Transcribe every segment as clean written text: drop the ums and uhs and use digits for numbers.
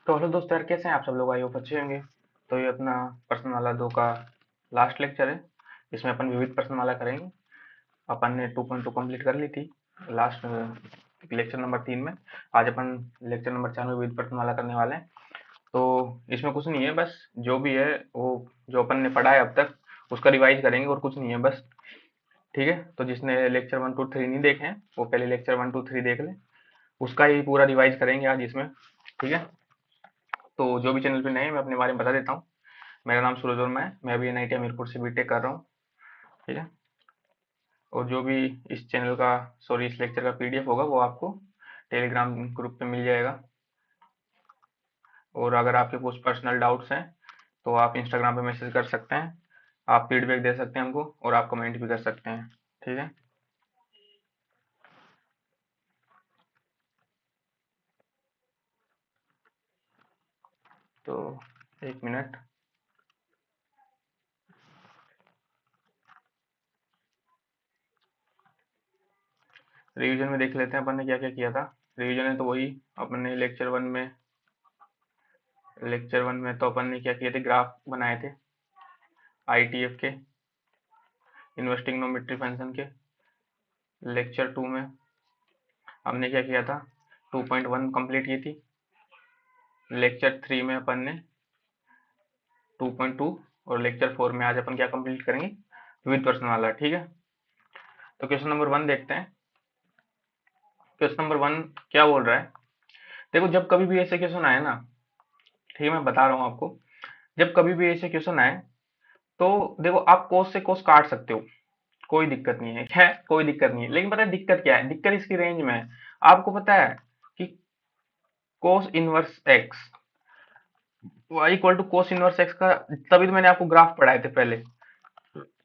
तो हेलो दोस्त यार, कैसे हैं आप सब लोग? आई होप अच्छे होंगे। तो ये अपना प्रश्न माला 2 का लास्ट लेक्चर है। इसमें अपन विविध प्रश्न माला करेंगे। अपन ने 2.2 कंप्लीट कर ली थी लास्ट लेक्चर नंबर 3 में। आज अपन लेक्चर नंबर 4 में विविध प्रश्न माला करने वाले हैं। तो इसमें कुछ नहीं है, बस जो भी है वो जो अपन ने पढ़ा है अब तक उसका रिवाइज करेंगे और कुछ नहीं है बस। ठीक है, तो जिसने लेक्चर 1 2 3 नहीं देखे हैं वो पहले लेक्चर 1 2 3 देख ले। उसका ही पूरा रिवाइज करेंगे आज इसमें। ठीक है, तो जो भी चैनल पे नए हैं मैं अपने बारे में बता देता हूँ। मेरा नाम सूरज वर्मा है, मैं अभी एनआईटी हमीरपुर से बीटेक कर रहा हूँ। ठीक है, और जो भी इस चैनल का सॉरी इस लेक्चर का पीडीएफ होगा वो आपको टेलीग्राम ग्रुप पे मिल जाएगा। और अगर आपके कुछ पर्सनल डाउट्स हैं तो आप इंस्टाग्राम पे मैसेज कर सकते हैं, आप फीडबैक दे सकते हैं हमको और आप कमेंट भी कर सकते हैं। ठीक है, तो एक मिनट। रिवीजन में देख लेते हैं अपन ने क्या क्या किया था। रिवीजन है तो वही अपन ने लेक्चर 1 में तो अपन ने क्या किए थे, ग्राफ बनाए थे आईटीएफ के, इन्वेस्टिंग नो मिट्री फंक्शन के। लेक्चर 2 में हमने क्या किया था, 2.1 कंप्लीट की थी। लेक्चर 3 में अपन ने 2.2 और लेक्चर 4 में आज अपन क्या कंप्लीट करेंगे, विविध प्रश्न वाला। ठीक है, तो क्वेश्चन नंबर 1 देखते हैं। क्वेश्चन नंबर 1 क्या बोल रहा है, देखो जब कभी भी ऐसे क्वेश्चन आए ना, ठीक है मैं बता रहा हूँ आपको, जब कभी भी ऐसे क्वेश्चन आए तो देखो आप कोस से कोस काट सकते हो, कोई दिक्कत नहीं है कोई दिक्कत नहीं है। लेकिन पता है दिक्कत क्या है, दिक्कत इसकी रेंज में है। आपको पता है कि cos inverse x y equal to cos inverse x का, तभी तो मैंने आपको ग्राफ पढ़ाए थे पहले।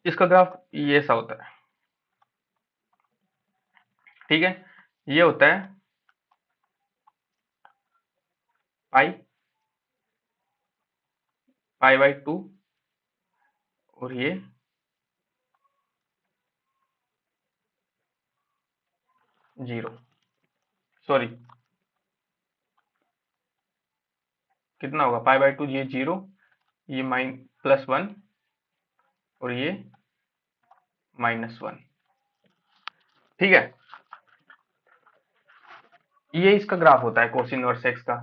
इसका ग्राफ ये सा होता है। ठीक है, ये होता है पाई पाई/2 और ये 0, सॉरी कितना होगा पाई/2, ये 0, ये +1 और ये -1। ठीक है, ये इसका ग्राफ होता है कोस इनवर्स एक्स का।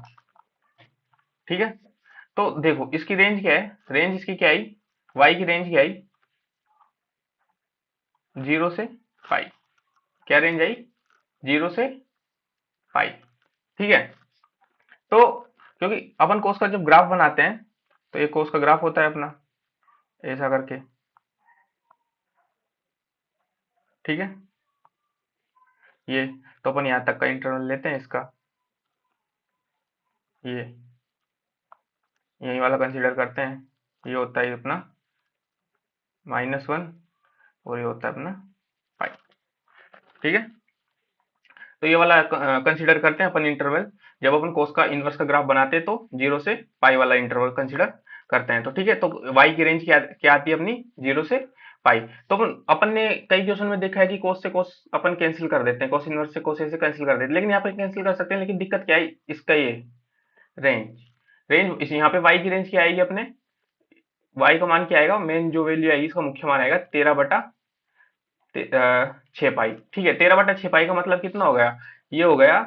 ठीक है, तो देखो इसकी रेंज क्या है, रेंज इसकी क्या आई, वाई की रेंज क्या आई, 0 से पाई। क्या रेंज आई, 0 से पाई। ठीक है, तो क्योंकि अपन कोस का जब ग्राफ बनाते हैं तो ये कोस का ग्राफ होता है अपना ऐसा करके। ठीक है, ये तो अपन यहाँ तक का इंटरवल लेते हैं इसका, ये यही वाला कंसीडर करते हैं। ये होता है अपना -1 और ये होता है अपना पाई। ठीक है, तो ये वाला कंसीडर करते हैं अपन इंटरवल। जब अपन कोस का इनवर्स का ग्राफ बनाते हैं तो 0 से पाई वाला इंटरवल कंसीडर करते हैं। तो ठीक है, तो y की रेंज क्या क्या आती है अपनी, 0 से पाई। तो अपन ने कई क्वेश्चन में देखा है कि कोस से कोस अपन कैंसिल कर देते हैं, कोस इनवर्स से कोस ऐसे कैंसिल कर देते हैं, लेकिन यहाँ पे कैंसिल कर सकते हैं। लेकिन दिक्कत क्या है इसका, ये रेंज, रेंज यहाँ पे y की रेंज क्या आएगी अपने, y का मान क्या आएगा, मेन जो वैल्यू आएगी इसका मुख्य मान आएगा 13/6 पाई। ठीक है, 13/6 पाई का मतलब कितना हो गया, ये हो गया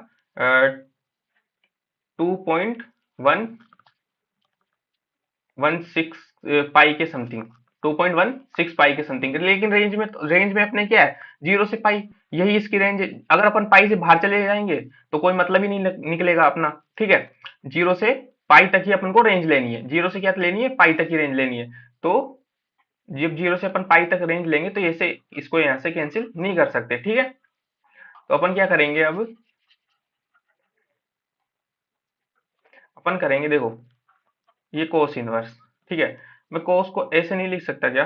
2.116 पाई के समथिंग, 2.16 पाई के समथिंग। लेकिन रेंज में अपने क्या है, 0 से पाई, यही इसकी रेंज है। अगर अपन पाई से बाहर चले जाएंगे तो कोई मतलब ही नहीं निकलेगा अपना। ठीक है, 0 से पाई तक ही अपन को रेंज लेनी है, 0 से क्या लेनी है, पाई तक ही रेंज लेनी है। तो जब 0 से अपन पाई तक रेंज लेंगे तो ऐसे इसको यहाँ से कैंसिल नहीं कर सकते। ठीक है, तो अपन क्या करेंगे अब, अपन करेंगे देखो ये कोस इनवर्स। ठीक है, मैं कोस को ऐसे नहीं लिख सकता क्या,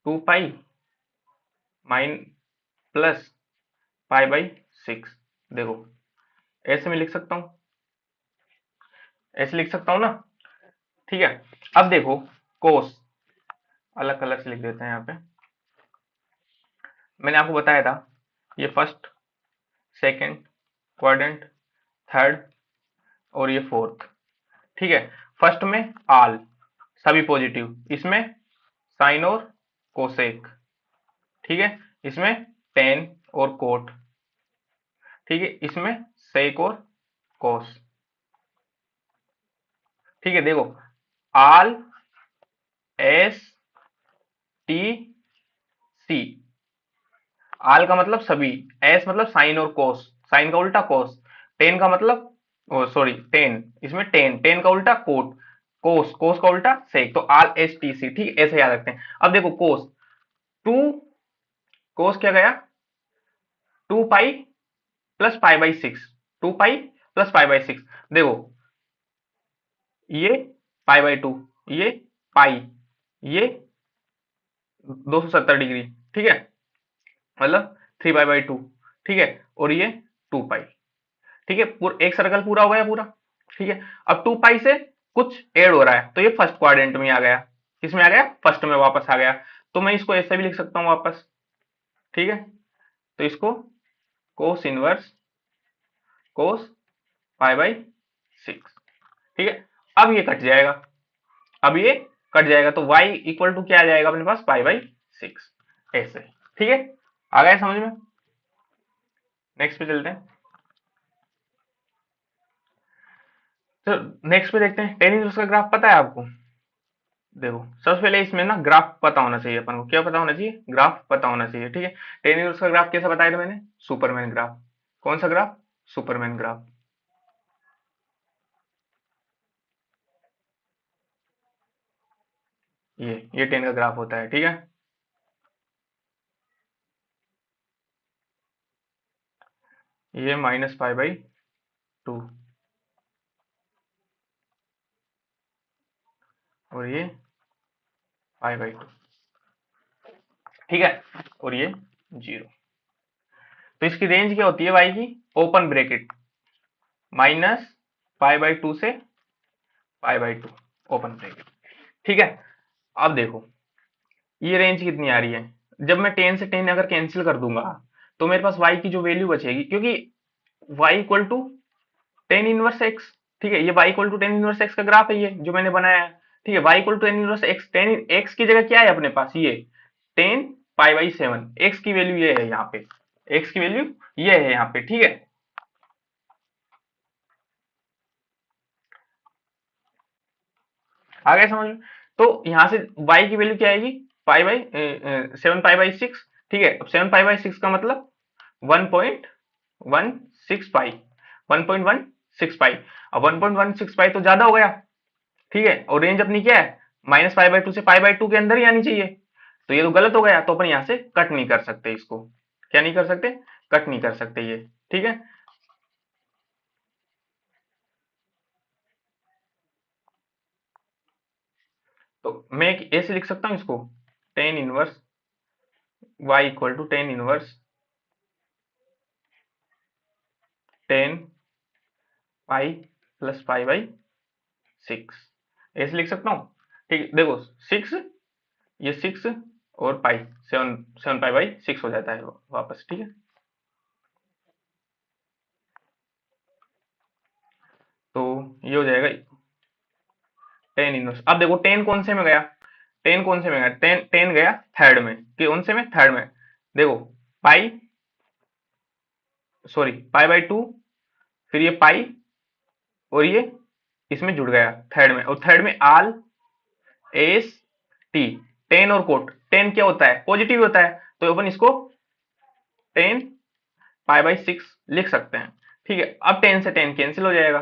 2 पाई माइन प्लस पाई/6। देखो ऐसे मैं लिख सकता हूँ, ऐसे लिख सकता हूँ ना। ठीक है, अब देखो कोस अलग कलर से लिख देते हैं यहाँ पे। मैंने आपको बताया था ये फर्स्ट, सेकंड, क्वाड्रेंट, थर्ड और ये फोर्थ। ठीक है, फर्स्ट में आल सभी पॉजिटिव, इसमें साइन और कोसेक। ठीक है, इसमें टेन और कोट। ठीक है, इसमें सेक और कोस। ठीक है, देखो आल एस टी सी। आल का मतलब सभी, एस मतलब साइन और कोस, साइन का उल्टा कोस, टेन का मतलब सॉरी टेन, इसमें टेन, टेन का उल्टा कोट, कोस, कोस का उल्टा सेक, तो आल एस टी सी। ठीक, ऐसे याद रखते हैं। अब देखो कोस टू, कोस क्या गया, 2 पाई plus pi by six, 2 pi plus pi by six. देखो ये पाई बाई टू, ये पाई, ये 270 डिग्री। ठीक है, मतलब 3 पाई बाई 2। ठीक है, और ये 2 पाई। ठीक है, एक सर्कल पूरा हो गया पूरा। ठीक है, अब 2 पाई से कुछ ऐड हो रहा है, तो ये फर्स्ट क्वाड्रेंट में आ गया। किसमें आ गया, फर्स्ट में वापस आ गया। तो मैं इसको ऐसे भी लिख सकता हूं वापस। ठीक है, तो इसको cos inverse cos pi by 6। ठीक है, अब ये कट जाएगा, अब ये कट जाएगा, तो y इक्वल टू क्या आ जाएगा अपने पास, पाई बाई 6, ऐसे। ठीक है, आ गया समझ में। नेक्स्ट पे चलते हैं। तो नेक्स्ट पे देखते हैं, टेन इनवर्स का ग्राफ पता है आपको। देखो सबसे पहले इसमें ना ग्राफ पता होना चाहिए अपन को। क्या पता होना चाहिए, ग्राफ पता होना चाहिए। ठीक है, टेन इनवर्स का ग्राफ कैसा बताया था मैंने, सुपरमैन ग्राफ। कौन सा ग्राफ, सुपरमैन ग्राफ। ये टेन का ग्राफ होता है। ठीक है, ये -पाई बाई 2 और ये पाई बाई 2। ठीक है, और ये 0। तो इसकी रेंज क्या होती है वाई की, ओपन ब्रैकेट -पाई बाई 2 से पाई बाई 2, ओपन ब्रैकेट। ठीक है, अब देखो ये रेंज कितनी आ रही है। जब मैं 10 से 10 अगर कैंसिल कर दूंगा, तो मेरे पास y की जो वैल्यू बचेगी, क्योंकि y equal to 10 inverse x। ठीक है, ये y equal to 10 inverse x का ग्राफ है, ये जो मैंने बनाया है। ठीक है, y equal to 10 inverse x, 10 x की जगह क्या है अपने पास, ये 10 पाई बाई 7, x की वैल्यू ये है यहाँ पे, x की वैल्यू ये है यहाँ पे। ठीक है, आ गया समझ में। तो यहाँ से y की वैल्यू क्या आएगी, पाई बाई 7 पाई बाई 6। ठीक है, अब 7 पाई बाई 6 का मतलब 1.16 पाई, 1.16 पाई। अब 1.16 पाई तो ज्यादा हो गया। ठीक है, और रेंज अपनी क्या है, -पाई बाई 2 से पाई बाई 2 के अंदर ही आनी चाहिए। तो ये तो गलत हो गया, तो अपन यहाँ से कट नहीं कर सकते इसको। क्या नहीं कर सकते, कट नहीं कर सकते ये। ठीक है, तो मैं ऐसे लिख सकता हूँ इसको, 10 inverse y equal to 10 inverse 10 pi plus pi by 6, ऐसे लिख सकता हूँ। ठीक है, देखो 6, ये 6 और पाई, 7 पाई बाई 6 हो जाता है वापस। ठीक है, तो ये हो जाएगा 10 इनवर्स। अब देखो 10 कौन से में गया, 10 कौन से में गया, 10 गया थर्ड में, कौन से में, थर्ड में। देखो पाई, सॉरी पाई बाई 2, फिर ये पाई, और ये इसमें जुड़ गया थर्ड में, और थर्ड में आल एस टी। 10 और कोट, 10 क्या होता है, पॉजिटिव होता है, तो अपन इसको 10 पाई बाई 6 लिख सकते हैं। ठीक है, अब 10 से 10 कैंसिल हो जाएगा,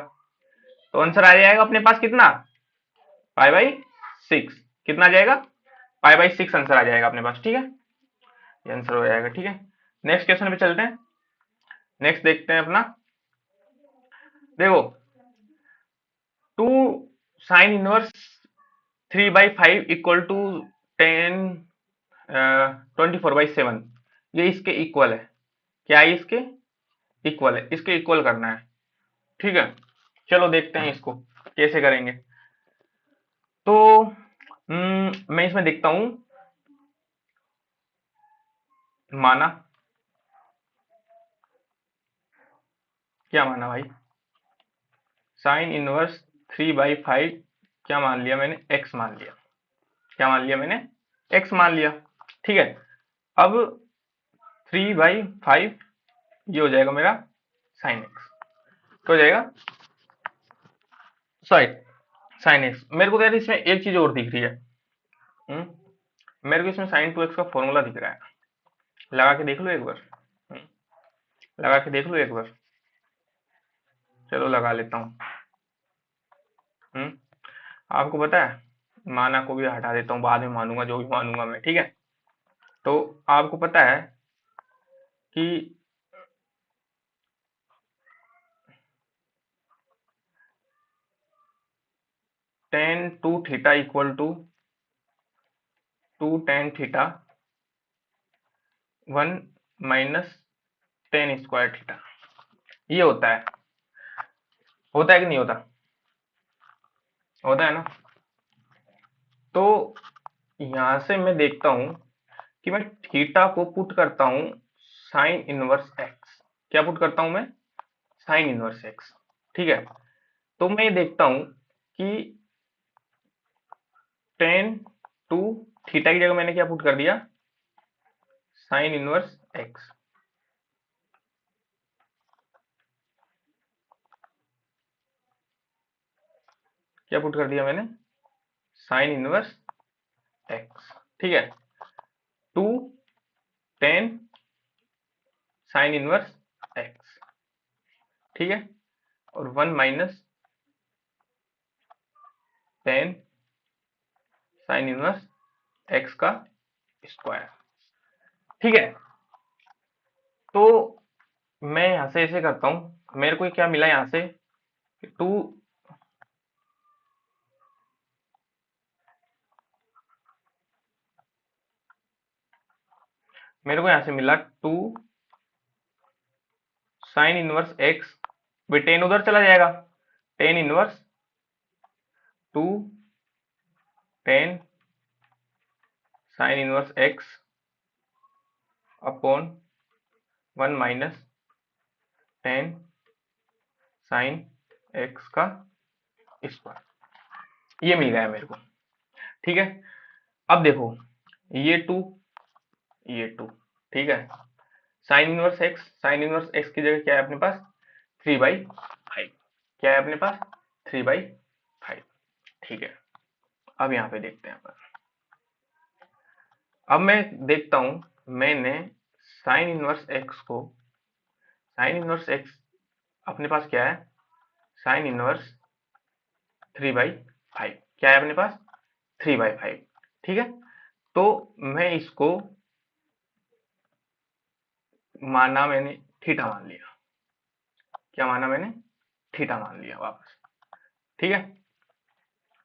तो आंसर आ जाएगा अपने पास कितना, पाई बाई 6। कितना आ जाएगा, पाई बाई 6 आंसर आ जाएगा अपने पास। ठीक है, ये आंसर हो जाएगा। ठीक है, नेक्स्ट क्वेश्चन पे चलते हैं। नेक्स्ट देखते हैं अपना, देखो 2 sin 1 3/5 इक्वल टू 10 24/7, ये इसके इक्वल है। क्या है, इसके इक्वल है, इसके इक्वल करना है। ठीक है, चलो देखते हैं इसको कैसे करेंगे। तो मैं इसमें देखता हूं, माना क्या माना भाई, साइन इनवर्स 3/5 क्या मान लिया मैंने, x मान लिया। क्या मान लिया मैंने, x मान लिया। ठीक है, अब 3/5 ये हो जाएगा मेरा साइन x, तो हो जाएगा सॉरी साइन x। मेरे को तो यार इसमें एक चीज और दिख रही है, मेरे को इसमें sin 2x का फॉर्मूला दिख रहा है, लगा के देख लो एक बार। लगा के देख लो एक बार, चलो लगा लेता हूँ। आपको पता है, माना को भी हटा देता हूँ, बाद में मानूंगा जो भी मानूंगा मैं, ठीक है। तो आपको पता है कि tan 2 theta equal to 2 tan theta 1 minus tan square theta, ये होता है। होता है कि नहीं होता, होता है ना। तो यहां से मैं देखता हूं कि मैं थीटा को पुट करता हूं साइन इनवर्स एक्स। क्या पुट करता हूं मैं, साइन इनवर्स एक्स, ठीक है। तो मैं ये देखता हूं कि tan 2 थीटा की जगह मैंने क्या पुट कर दिया, साइन इनवर्स एक्स। क्या पुट कर दिया मैंने, साइन इनवर्स एक्स, ठीक है। 2 tan साइन इनवर्स एक्स, ठीक है, और 1 minus tan sign inverse x का स्क्वायर, ठीक है। तो मैं यहां से ऐसे करता हूं, मेरे को क्या मिला यहां से, 2 मेरे को यहां से मिला 2 साइन इनवर्स एक्स, भाई टेन उधर चला जाएगा, ten inverse 2 tan sine inverse x upon 1 minus ten sine x का स्क्वायर, ये मिल गया मेरे को, ठीक है। अब देखो ये 2 ये 2, ठीक है। Sign inverse x, sine inverse x की जगह क्या है अपने पास, 3/5। क्या है अपने पास, 3/5, ठीक है। अब यहाँ पे देखते हैं अपन, अब मैं देखता हूं, मैंने साइन इनवर्स एक्स को, साइन इनवर्स एक्स अपने पास क्या है, साइन इनवर्स 3/5, क्या है अपने पास, 3/5, ठीक है। तो मैं इसको माना मैंने थीटा मान लिया। क्या माना मैंने, थीटा मान लिया वापस, ठीक है।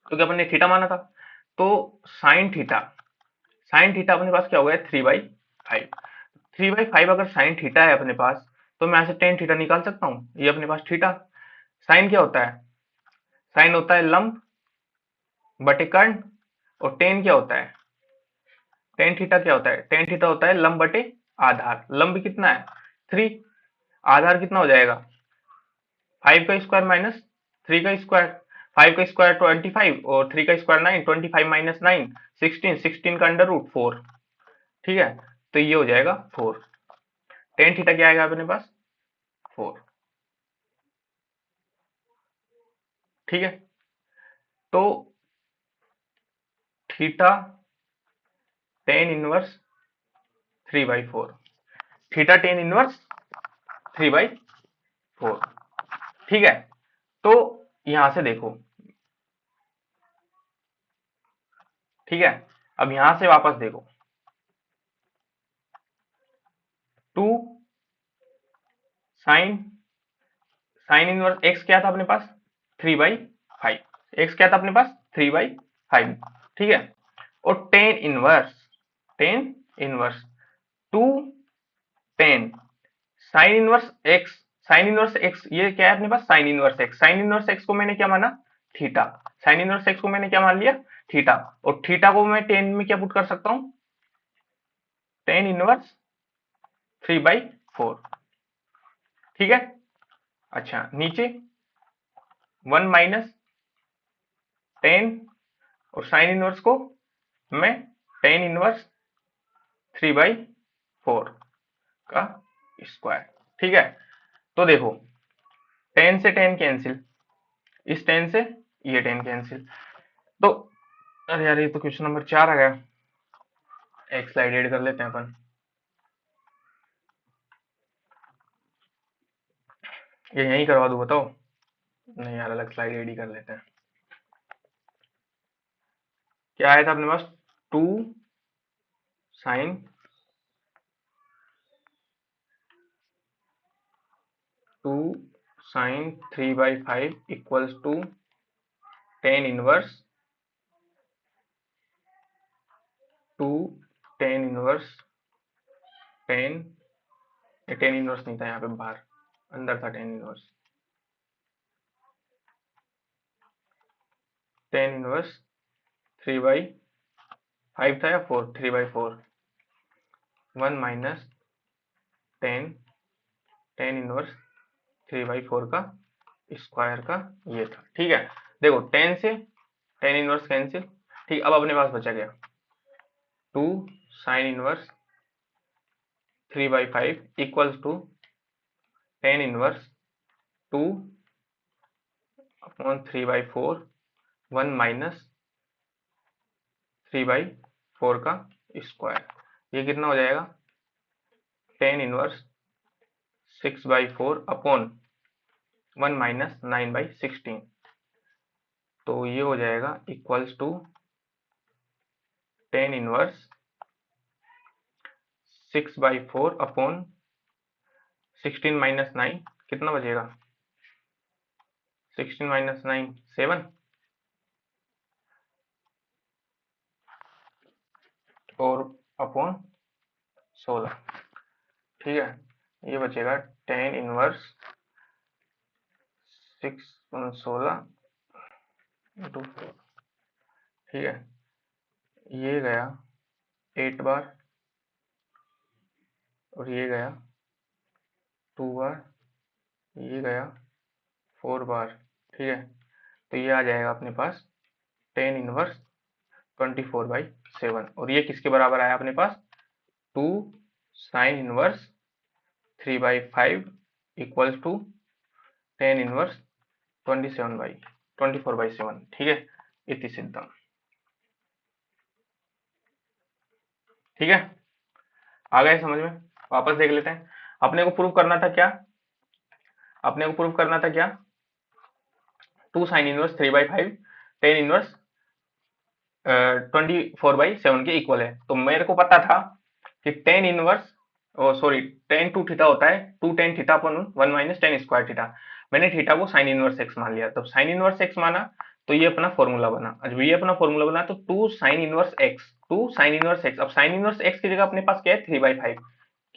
तो क्या अपन ने थीटा माना था, तो साइन थीटा, साइन थीटा अपने पास क्या हो गया, 3/5। 3/5 अगर साइन थीटा है अपने पास, तो मैं ऐसे टेन थीटा निकाल सकता हूँ, ये अपने पास थीटा। साइन क्या होता है, साइन होता है लंब बटे कर्ण, और टेन क्या होता है, टेन थीटा क्या होता है, टेन थीटा होता है लंब बटे आधार। लंब कितना है, 3, आधार कितना हो जाएगा, 5 का स्क्वायर माइनस 3 का स्क्वायर। 5 का स्क्वायर 25 और 3 का स्क्वायर 9, 25 माइनस 9 16, 16 का अंडर रूट 4, ठीक है। तो ये हो जाएगा 4। टेन थीटा क्या आएगा अपने पास, 4, ठीक है। तो theta tan inverse 3/4, theta tan inverse 3/4, ठीक है। तो यहां से देखो, ठीक है। अब यहां से वापस देखो, 2 साइन, साइन इनवर्स एक्स क्या था अपने पास, 3/5। एक्स क्या था अपने पास, 3/5, ठीक है। और tan inverse, tan inverse 2 tan sine inverse x, sine inverse x ये क्या है अपने पास, sine inverse x. Sine inverse x को मैंने क्या माना, थीटा। साइन इनवर्स एक्स को मैंने क्या मान लिया, थीटा। और थीटा को मैं टेन में क्या पुट कर सकता हूं, टेन इनवर्स 3/4, ठीक है। अच्छा, नीचे 1 माइनस टेन, और साइन इनवर्स को मैं टेन इनवर्स 3/4 का स्क्वायर। ठीक है, तो देखो 10 से 10 कैंसिल, इस 10 से ये 10 कैंसिल, तो अरे यार ये तो क्वेश्चन नंबर 4 आ गया। एक स्लाइड ऐड कर लेते हैं अपन, ये यहीं करवा दूं बताओ? नहीं यार, अलग स्लाइड ऐड ही कर लेते हैं। क्या आया था अपने पास? 2 sine 2 sine 3/5 equals to 10 inverse 2 10 inverse 10, ये 10 इनवर्स नहीं था, यहाँ पे बाहर अंदर था 10 इनवर्स, 10 इनवर्स 3/5 था या 4, 3/4, 1 माइनस 10 10 इनवर्स 3/4 का स्क्वायर का ये था। ठीक है, देखो 10 से 10 इनवर्स कैंसिल। ठीक, अब अपने पास बचा गया 2 sine inverse 3/5 equals to 10 inverse 2 upon 3/4, 1 minus 3/4 का स्क्वायर। ये कितना हो जाएगा? 10 इनवर्स 6/4 अपॉन 1 माइनस 9/16, तो ये हो जाएगा equals to 10 inverse 6/4 upon 16 minus 9, कितना बचेगा? 16 माइनस 9 7, और अपॉन 16। ठीक है, ये बचेगा 10 इनवर्स 16 इंटू 4। ठीक है, ये गया 8 बार और ये गया 2 बार, ये गया 4 बार। ठीक है, तो ये आ जाएगा अपने पास 10 इनवर्स 24/7, और ये किसके बराबर आया अपने पास? 2 sine inverse 3/5 equals to 10 inverse 24/7। ठीक है, इति सिद्धम। ठीक है, आ गए समझ में? वापस देख लेते हैं। अपने को प्रूव करना था क्या? अपने को प्रूव करना था क्या? 2 साइन इनवर्स 3/5 10 इनवर्स 24/7 के इक्वल है। तो मेरे को पता था कि 10 inverse, oh sorry, 10 two theta होता है, 2 tan theta upon 1 minus 10 square theta. मैंने थीटा को साइन इनवर्स एक्स मान लिया, तब साइन इनवर्स एक्स माना तो ये अपना फॉर्मूला बना। जब ये अपना फॉर्मूला बना तो 2 sine inverse x, 2 sine inverse x. अब साइन इनवर्स एक्स की जगह अपने पास क्या है? 3/5।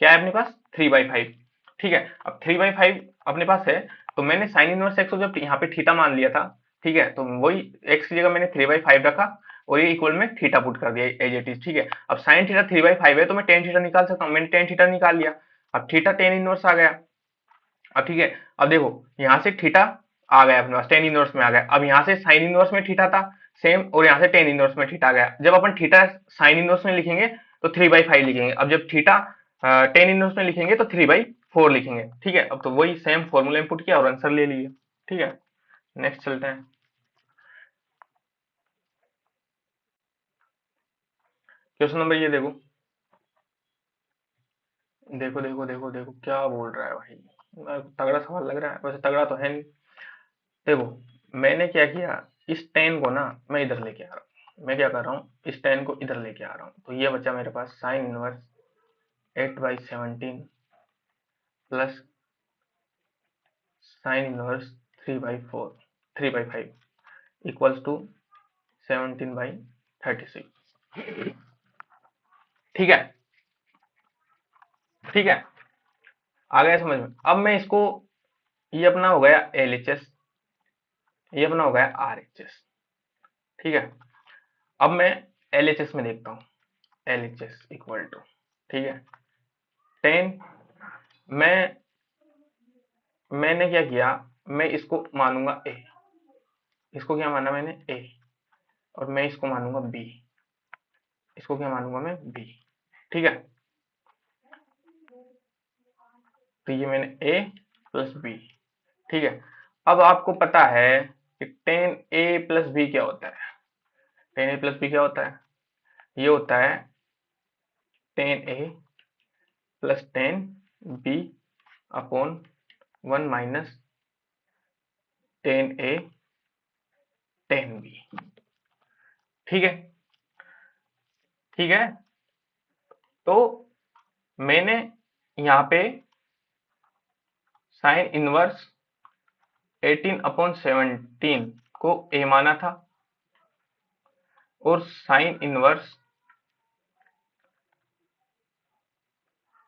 क्या है अपने पास? 3/5। ठीक है, अब 3/5 अपने पास है, तो मैंने साइन इनवर्स एक्स को जब यहाँ पे थीटा मान लिया था, ठीक है, तो वही एक्स की जगह मैंने 3/5 रखा और ये इक्वल में थीटा पुट कर दिया एज इट इज। ठीक है, अब साइन थीटा 3/5 है तो मैं टेन थीटा निकाल सकता हूँ, मैंने टेन थीटा निकाल लिया। अब थीटा टेन इनवर्स आ गया। अब ठीक है, अब देखो यहाँ से थीटा आ गया अपने पास, टेन इनवर्स में आ गया। अब यहाँ से साइन इनवर्स में थीटा था सेम, और यहाँ से टेन इनवर्स में थीटा आ गया। जब अपन थीटा साइन इनवर्स में लिखेंगे तो 3/5 लिखेंगे, अब जब थीटा टेन इनवर्स में लिखेंगे तो 3/4 लिखेंगे। ठीक है, अब तो वही सेम फॉर्मूला इनपुट किया और आंसर ले लिया। ठीक है, नेक्स्ट चलते हैं। क्वेश्चन नंबर ये देखो, देखो देखो देखो देखो क्या बोल रहा है भाई। तगड़ा सवाल लग रहा है, वैसे तगड़ा तो है नहीं। देखो मैंने क्या किया, इस टेन को ना मैं इधर लेके आ रहा हूँ। मैं क्या कर रहा हूँ, इस टेन को इधर लेके आ रहा हूँ, तो ये बचा मेरे पास sine inverse 8/17 plus sine inverse 3/5 equals to 17/36। ठीक है, ठीक है, आ गया समझ में? अब मैं इसको, ये अपना हो गया LHS, ये अपना हो गया RHS। ठीक है, अब मैं LHS में देखता हूँ, LHS इक्वल टू, ठीक है, 10, मैं मैंने क्या किया, मैं इसको मानूंगा ए, इसको क्या माना मैंने ए, और मैं इसको मानूंगा बी, इसको क्या मानूंगा मैं बी। ठीक है, तो ये मैंने ए प्लस बी। ठीक है, अब आपको पता है कि टेन ए प्लस बी क्या होता है। टेन ए प्लस बी क्या होता है, ये होता है tan A plus tan B upon 1 minus tan A tan B. ठीक है, ठीक है, तो मैंने यहाँ पे साइन इनवर्स 18/17 को ए माना था और साइन इनवर्स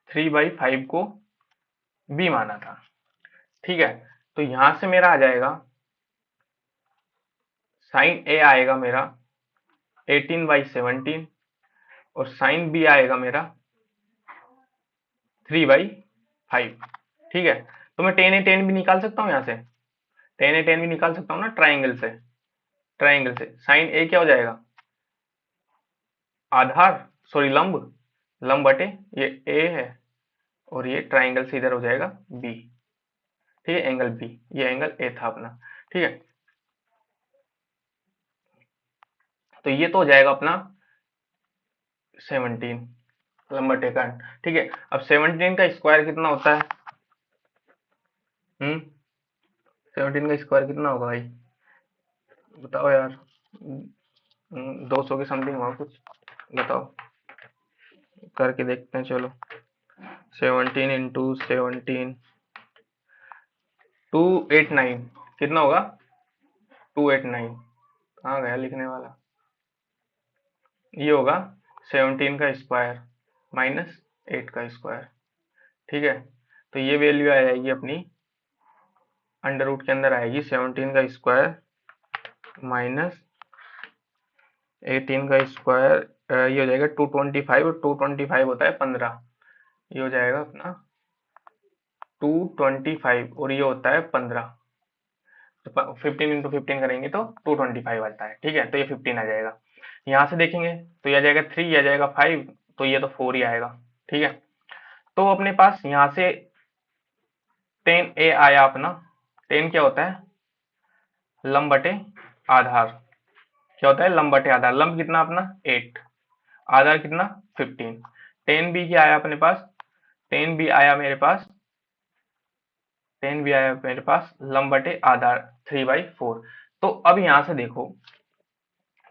3/5 को बी माना था। ठीक है, तो यहां से मेरा आ जाएगा साइन ए आएगा मेरा 18/17 और साइन बी आएगा मेरा 3/5। ठीक है, तो मैं टेन ए टेन भी निकाल सकता हूँ, यहाँ से टेन ए टेन भी निकाल सकता हूँ ना, ट्राइंगल से। ट्राइंगल से साइन ए क्या हो जाएगा, आधार, सॉरी लंब, लंब बटे ये ए है और ये ट्राइंगल से इधर हो जाएगा बी। ठीक है, एंगल बी, ये एंगल ए था अपना। ठीक है, तो ये तो हो जाएगा अपना 17 लंब बटे का। ठीक है, अब 17 का स्क्वायर कितना होता है, 17 का स्क्वायर कितना होगा भाई, बताओ यार। 200 के समथिंग होगा कुछ, बताओ, करके देखते हैं चलो। 17 इंटू 17, 289 कितना होगा, 289, कहाँ गया लिखने वाला, ये होगा 17 का स्क्वायर माइनस 8 का स्क्वायर। ठीक है, तो ये वैल्यू आ जाएगी अपनी अंडर रूट के अंदर आएगी 17 का स्क्वायर माइनस 18 का स्क्वायर, ये हो जाएगा 225 और 225 होता है 15, ये हो जाएगा अपना 225 और ये होता है 15, तो 15 इंटू 15 करेंगे तो 225 आता है। ठीक है, तो ये 15 आ जाएगा। यहाँ से देखेंगे तो ये आ जाएगा 3, ये आ जाएगा 5, तो ये तो 4 ही आएगा। ठीक है, तो अपने पास यहाँ से 10 ए आया अपना। 10 क्या होता है, लंब बटे आधार, क्या होता है लंब बटे आधार, लंब कितना अपना 8, आधार कितना 15। 10 बी क्या आया अपने पास, 10 बी आया मेरे पास, 10 भी आया मेरे पास लंब बटे आधार 3/4। तो अब यहां से देखो,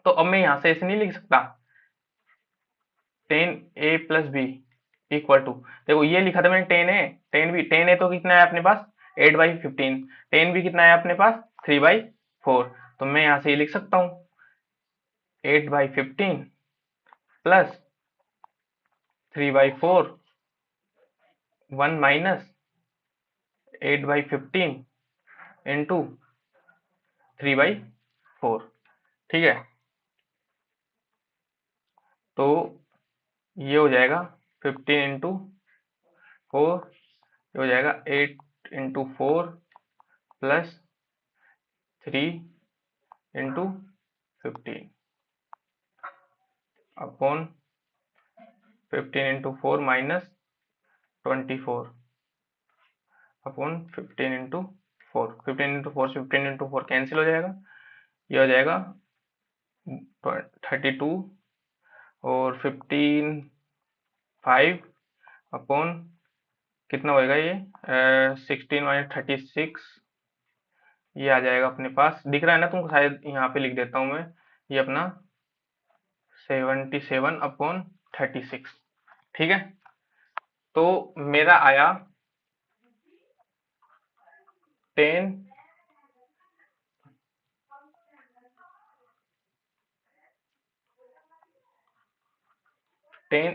तो अब मैं यहां से ऐसे नहीं लिख सकता 10 ए प्लस बी इक्वल टू, देखो ये लिखा था मैंने 10 ए 10 बी, 10 ए तो कितना है अपने पास 8/15, 10 बी कितना है अपने पास 3/4, तो मैं यहां से ये लिख सकता हूँ 8/15 प्लस 3/4 1 माइनस 8/15 इंटू 3/4। ठीक है, तो ये हो जाएगा 15 इंटू 4, ये हो जाएगा 8 into 4 plus 3 into 15 upon 15 into 4 minus 24 upon 15 into 4, 15 into 4 से 15 इंटू 4 कैंसिल हो जाएगा, ये हो जाएगा 32 और 15 5 अपॉन कितना होएगा ये 16 माइनस 36, ये आ जाएगा अपने पास, दिख रहा है ना तुमको, शायद यहाँ पे लिख देता हूँ मैं, ये अपना 77/36। ठीक है, तो मेरा आया 10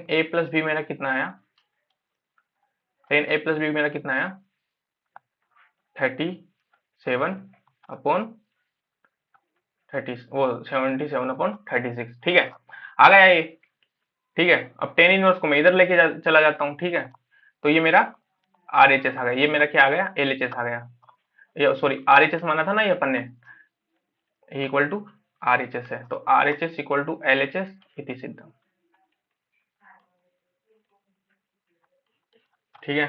ए प्लस बी मेरा कितना आया, 10 ए प्लस बी मेरा कितना आया 77/36। ठीक है, आ गया ये। ठीक है, अब 10 इनवर्स को मैं इधर लेके चला जाता हूँ। ठीक है, तो ये मेरा आर एच एस आ गया, ये मेरा क्या आ गया, एल एच एस आ गया, ये सॉरी आर एच एस माना था ना ये अपन ने, equal to R H S है, तो R H S equal to L H S इति सिद्धम। ठीक है।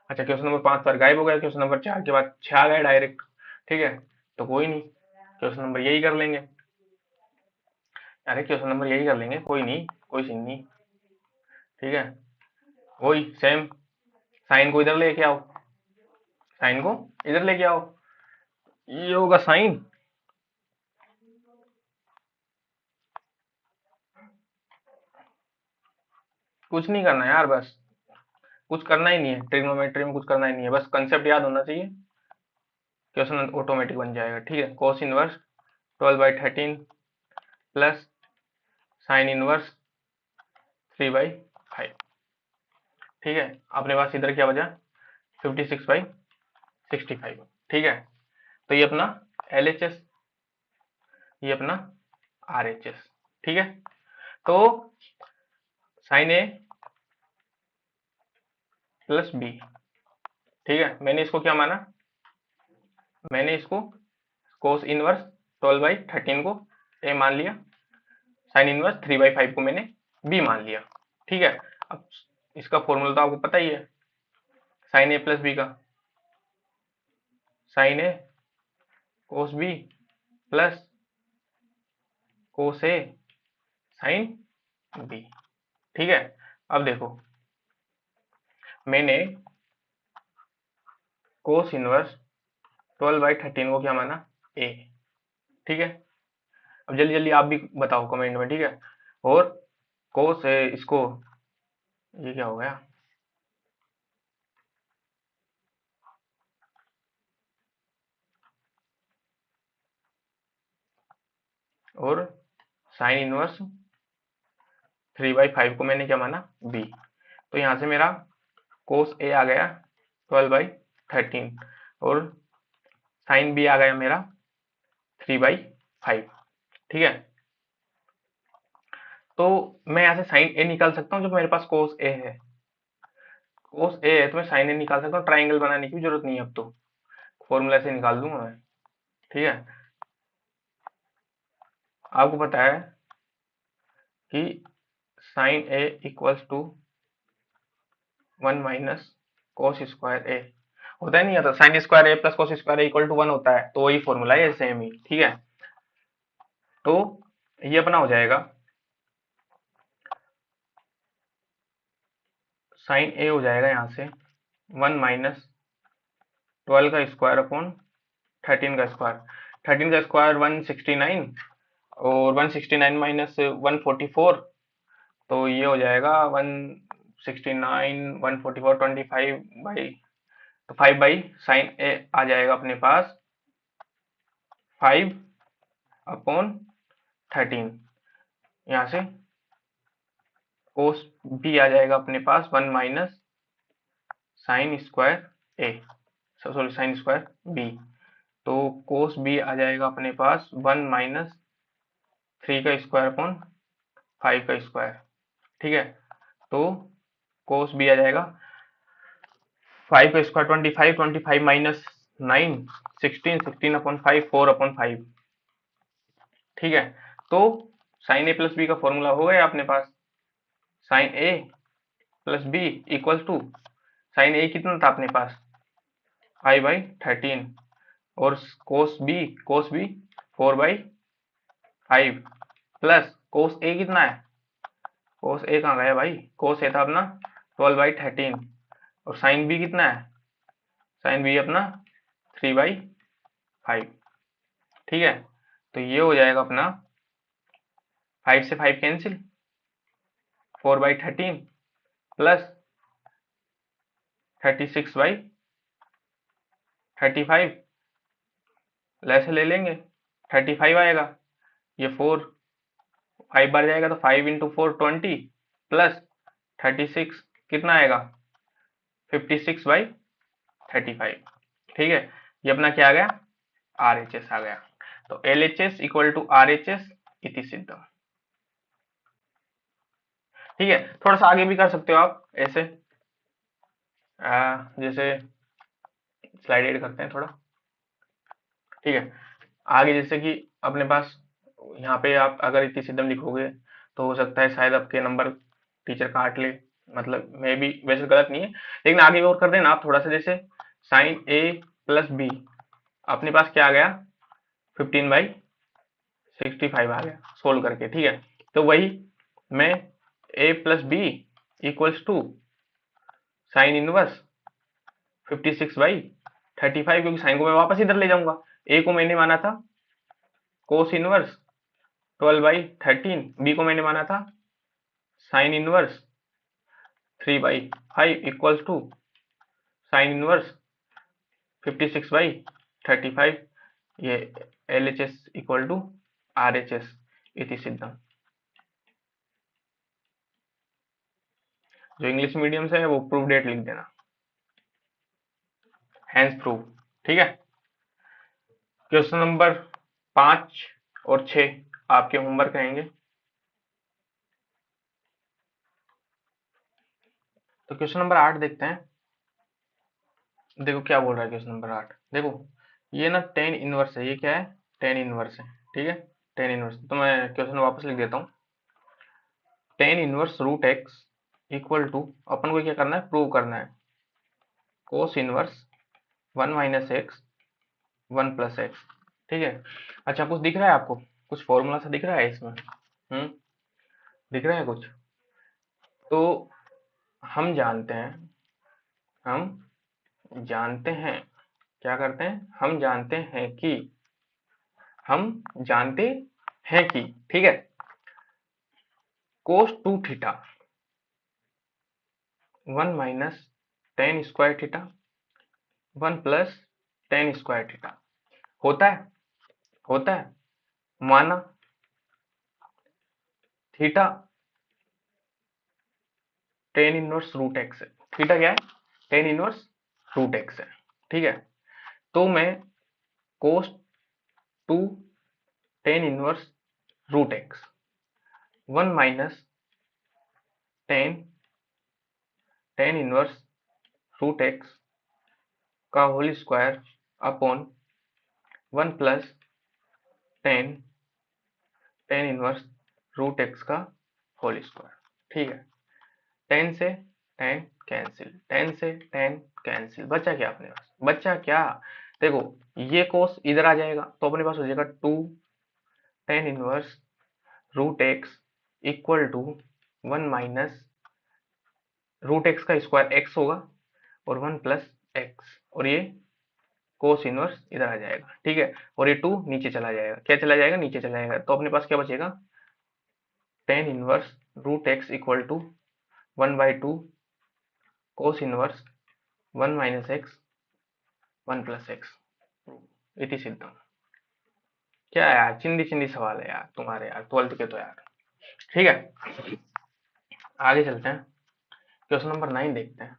अच्छा क्वेश्चन नंबर 5 पर गायब हो गया, क्वेश्चन नंबर 4 के बाद 6 आ गया डायरेक्ट। ठीक है, तो कोई नहीं, क्वेश्चन नंबर यही कर लेंगे, अरे क्वेश्चन नंबर यही कर लेंगे, कोई नहीं, कोई सीन नहीं। ठीक है, वही सेम, साइन को इधर लेके आओ, साइन को इधर लेके आओ, ये होगा साइन, कुछ नहीं करना यार, बस कुछ करना ही नहीं है, ट्रिग्नोमेट्री में कुछ करना ही नहीं है, बस कंसेप्ट याद होना चाहिए, क्वेश्चन ऑटोमेटिक बन जाएगा। ठीक है, cos inverse 12/13 plus sine inverse 3/5। ठीक है, अपने पास इधर क्या बचा, 56/65। ठीक है, तो ये अपना एल एच एस, ये अपना आर एच एस। ठीक है, तो साइन ए प्लस बी। ठीक है, मैंने इसको क्या माना, मैंने इसको कोस इनवर्स 12/13 को ए मान लिया, साइन इनवर्स 3/5 को मैंने बी मान लिया। ठीक है, अब इसका फॉर्मूला तो आपको पता ही है, साइन ए प्लस बी का, साइन ए कोस बी प्लस कोस ए साइन बी। ठीक है, अब देखो मैंने कोस इनवर्स 12/13 को क्या माना, ए। ठीक है, अब जल्दी जल्दी आप भी बताओ कमेंट में। ठीक है, और कोस इसको, ये क्या हो गया, और साइन इनवर्स 3/5 को मैंने क्या माना, बी। तो यहां से मेरा कोस ए आ गया 12/13 और साइन बी आ गया मेरा 3/5। ठीक है, तो मैं यहां से साइन ए निकाल सकता हूं जब मेरे पास कोस ए है, कोस ए है तो मैं साइन ए निकाल सकता हूँ, ट्राइंगल बनाने की भी जरूरत नहीं है, अब तो फॉर्मूला से निकाल दूंगा मैं। ठीक है, आपको पता है कि sine A equals to 1 minus cos square A, होता है नहीं आता, sine square A plus cos square A equal to 1 होता है, तो वही फॉर्मूला है सेम ही। ठीक है, तो ये अपना हो जाएगा, साइन ए हो जाएगा यहाँ से 1 माइनस 12 का स्क्वायर अपॉन 13 का स्क्वायर, 13 का स्क्वायर 169, और 169 माइनस 144, तो ये हो जाएगा 169 144 25 बाई, तो 5 बाई साइन ए आ जाएगा अपने पास 5 अपॉन 13, यहाँ से कोस बी आ जाएगा अपने पास 1 माइनस साइन स्क्वायर ए, सॉरी साइन स्क्वायर बी, तो कोस बी आ जाएगा अपने पास 1 माइनस 3 का स्क्वायर अपॉन 5 का स्क्वायर। ठीक है, तो कोस बी आ जाएगा 5 का स्क्वायर 25, 25 माइनस 9 16, 16 अपॉन 5 4 अपॉन 5। ठीक है, तो साइन ए प्लस बी का फॉर्मूला हो गया अपने पास, sine A plus B equal to, sine A कितना था अपने पास 5/13, और कोस बी 4/5 प्लस कोस ए कितना है, कोस ए कहाँ गया भाई, कोस ए था अपना 12/13, और साइन बी कितना है, साइन बी अपना 3/5। ठीक है, तो ये हो जाएगा अपना 5 से 5 कैंसिल, 4/13 प्लस 36/35, ऐसे ले लेंगे 35 आएगा, ये 4 5 बार जाएगा तो 5 इंटू 4 20 प्लस 36 कितना आएगा 56/35। ठीक है, ये अपना क्या आ गया, आर एच एस आ गया, तो L H S equal to R H S इति सिद्धम। ठीक है, थोड़ा सा आगे भी कर सकते हो आप ऐसे, जैसे स्लाइड एड करते हैं थोड़ा, ठीक है। आगे जैसे कि अपने पास यहाँ पे आप अगर इतनी सिद्धम लिखोगे तो हो सकता है शायद आपके नंबर टीचर काट ले, मतलब मे भी, वैसे गलत नहीं है लेकिन आगे और कर देना आप थोड़ा सा। जैसे साइन ए प्लस बी, अपने पास क्या आ गया 15/65 आ गया सोल्व करके, ठीक है। तो वही मैं A plus B equals to sine inverse 56/35, क्योंकि साइन को मैं वापस इधर ले जाऊंगा। ए को मैंने माना था कोस इनवर्स 12/13, बी को मैंने माना था sine inverse 3/5 equals to sine inverse 56/35, ये LHS इक्वल टू RHS इति सिद्धम। जो इंग्लिश मीडियम से है वो प्रूव डेट लिख देना, हैंस प्रूव, ठीक है। क्वेश्चन नंबर 5 और 6 आपके होमवर्क रहेंगे। तो क्वेश्चन नंबर 8 देखते हैं। देखो क्या बोल रहा है क्वेश्चन नंबर 8, देखो ये ना टेन इनवर्स है, ये क्या है टेन इनवर्स है, ठीक है। टेन इनवर्स, तो मैं क्वेश्चन वापस लिख देता हूँ। Tan inverse root x equal to, अपन को क्या करना है प्रूव करना है, कोस इनवर्स 1 - x 1 + x, ठीक है। अच्छा कुछ दिख रहा है आपको, कुछ फॉर्मूला सा दिख रहा है इसमें, दिख रहा है कुछ। तो हम जानते हैं, क्या करते हैं, हम जानते हैं कि, ठीक है, cos 2 theta 1 - tan square theta 1 + tan square theta होता है, माना theta tan inverse root x है। थीटा क्या है tan इनवर्स रूट एक्स है, ठीक है। तो मैं cos 2 tan inverse root x 1 - tan inverse root x का whole square upon 1 + tan inverse root x का होल स्क्वायर, ठीक है। tan से tan कैंसिल, tan से tan कैंसिल, बचा क्या अपने पास, बचा क्या, देखो ये कोस इधर आ जाएगा तो अपने पास हो जाएगा 2 tan inverse root x equal to 1 - root x का स्क्वायर x होगा और 1 + x, और ये कोस इनवर्स इधर आ जाएगा, ठीक है। और ये 2 नीचे चला जाएगा, क्या चला जाएगा नीचे चला जाएगा, तो अपने पास क्या बचेगा tan inverse root x equal to 1/2 cos inverse 1 - x 1 + x इति सिद्धम। क्या यार चिंदी चिंदी सवाल है यार तुम्हारे, यार 12th के तो यार, ठीक है। आगे चलते हैं, क्वेश्चन नंबर 9 देखते हैं।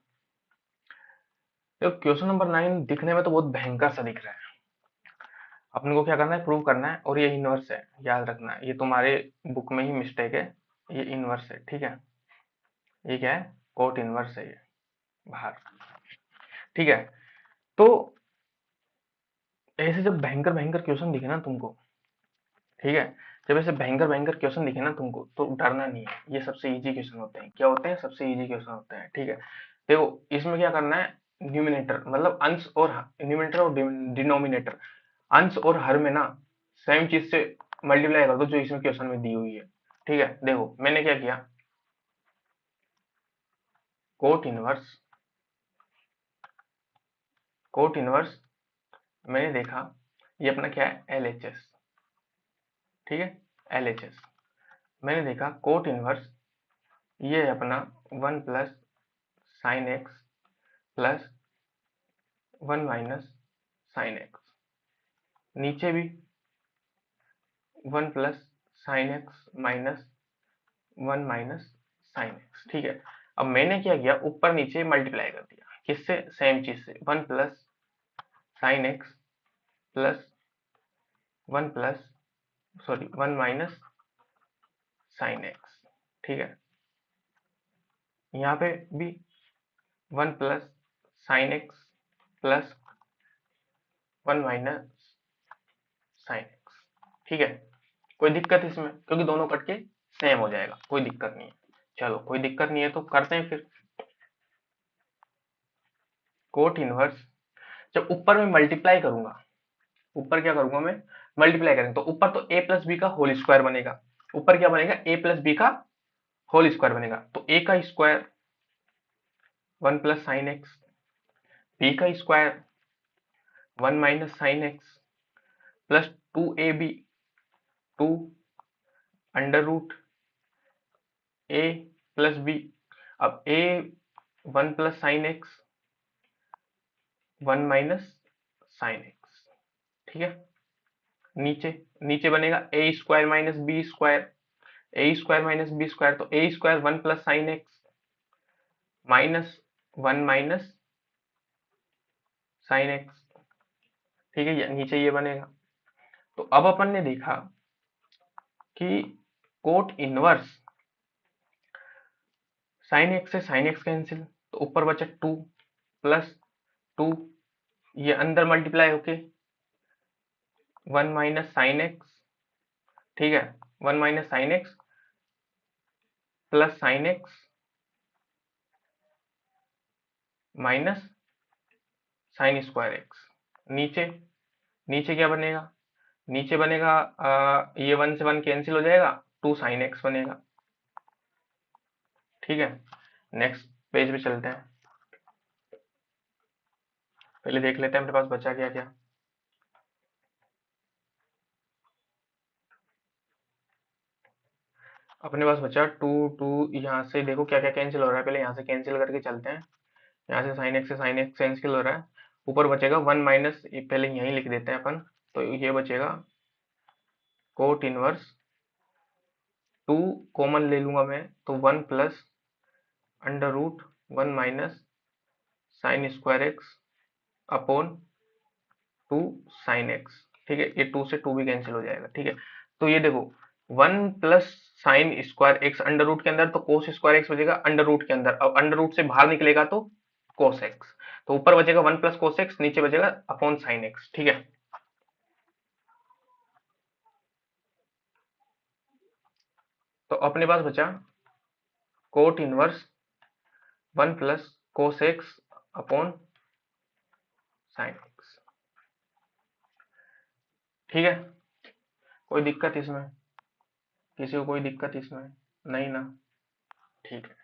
तो क्वेश्चन नंबर 9 दिखने में तो बहुत भयंकर सा दिख रहा है, अपने को क्या करना है प्रूव करना है, और ये इनवर्स है, याद रखना है, ये तुम्हारे बुक में ही मिस्टेक है, ये इनवर्स है, ठीक है। ये क्या है कोट इनवर्स है, ये बाहर, ठीक है। तो ऐसे जब भयंकर भयंकर क्वेश्चन दिखे ना तुमको, ठीक है, जब ऐसे भयंकर भयंकर क्वेश्चन दिखे ना तुमको तो डरना नहीं है, ये सबसे इजी क्वेश्चन होते हैं। क्या होते हैं सबसे इजी क्वेश्चन होते हैं, ठीक है। देखो इसमें क्या करना है, न्यूमिनेटर मतलब अंश और न्यूमिनेटर और डिनोमिनेटर, अंश और हर में ना सेम चीज से मल्टीप्लाई कर दो जो इसमें क्वेश्चन में दी हुई है, ठीक है। देखो मैंने क्या किया, कोट इनवर्स मैंने देखा ये अपना क्या है LHS, ठीक है, LHS मैंने देखा कोट इनवर्स ये है अपना 1 + sin x plus 1 - sin x, नीचे भी 1 + sin x minus 1 - sin x, ठीक है। अब मैंने क्या किया ऊपर नीचे मल्टीप्लाई कर दिया, किससे सेम चीज से 1 + sin x plus 1 sin x, ठीक है। यहाँ पे भी 1 + sign x plus 1 minus sine x. ठीक है, कोई दिक्कत इसमें, क्योंकि दोनों कट के सेम हो जाएगा, कोई दिक्कत नहीं है। चलो कोई दिक्कत नहीं है तो करते हैं फिर। कोट इनवर्स, जब ऊपर में मल्टीप्लाई करूंगा, ऊपर क्या करूंगा मैं, मल्टीप्लाई करेंगे, तो ऊपर तो ए प्लस बी का होल स्क्वायर बनेगा। ऊपर क्या बनेगा, ए प्लस बी का होल स्क्वायर बनेगा। तो ए का square 1 plus sine x, B का square 1 minus sine x, plus 2ab 2 under root A plus B. अब A 1 plus sine x 1 minus sine x. ठीक है, नीचे नीचे बनेगा A square minus B square, A square minus B square, तो ए square 1 plus sine x minus 1 minus sine x. ठीक है, नीचे ये बनेगा। तो अब अपन ने देखा कि कोट इनवर्स साइन एक्स से साइन एक्स कैंसिल, तो ऊपर बचा 2 प्लस 2, ये अंदर मल्टीप्लाई होके 1 माइनस साइन एक्स। ठीक है, 1 minus sine x plus sine x minus sine square x. नीचे नीचे क्या बनेगा, नीचे बनेगा ये 1 से 1 कैंसिल हो जाएगा, 2 साइन एक्स बनेगा। ठीक है, नेक्स्ट पेज पे चलते हैं। पहले देख लेते हैं अपने पास बचा क्या क्या। अपने पास बचा 2 2, यहाँ से देखो क्या क्या कैंसिल हो रहा है, पहले यहाँ से कैंसिल करके चलते हैं। यहाँ से साइन एक्स से साइन एक्स कैंसिल हो रहा है, ऊपर बचेगा 1 माइनस, पहले यहीं लिख देते हैं अपन, तो ये बचेगा कोट इनवर्स 2 कॉमन ले लूंगा मैं, तो 1 plus under root 1 minus sine square x upon 2 sine x. ठीक है, ये 2 से 2 भी कैंसिल हो जाएगा। ठीक है, तो ये देखो 1 plus sine square x under root के अंदर, तो कोस स्क्वायर एक्स बचेगा अंडर रूट के अंदर, अब अंडर रूट से बाहर निकलेगा तो कोस एक्स, तो ऊपर बचेगा 1 प्लस कोस एक्स, नीचे बचेगा अपॉन साइन एक्स। ठीक है, तो अपने पास बचा cot inverse 1 plus cos x upon sine x. ठीक है, कोई दिक्कत इसमें, किसी को कोई दिक्कत इसमें नहीं ना? ठीक है,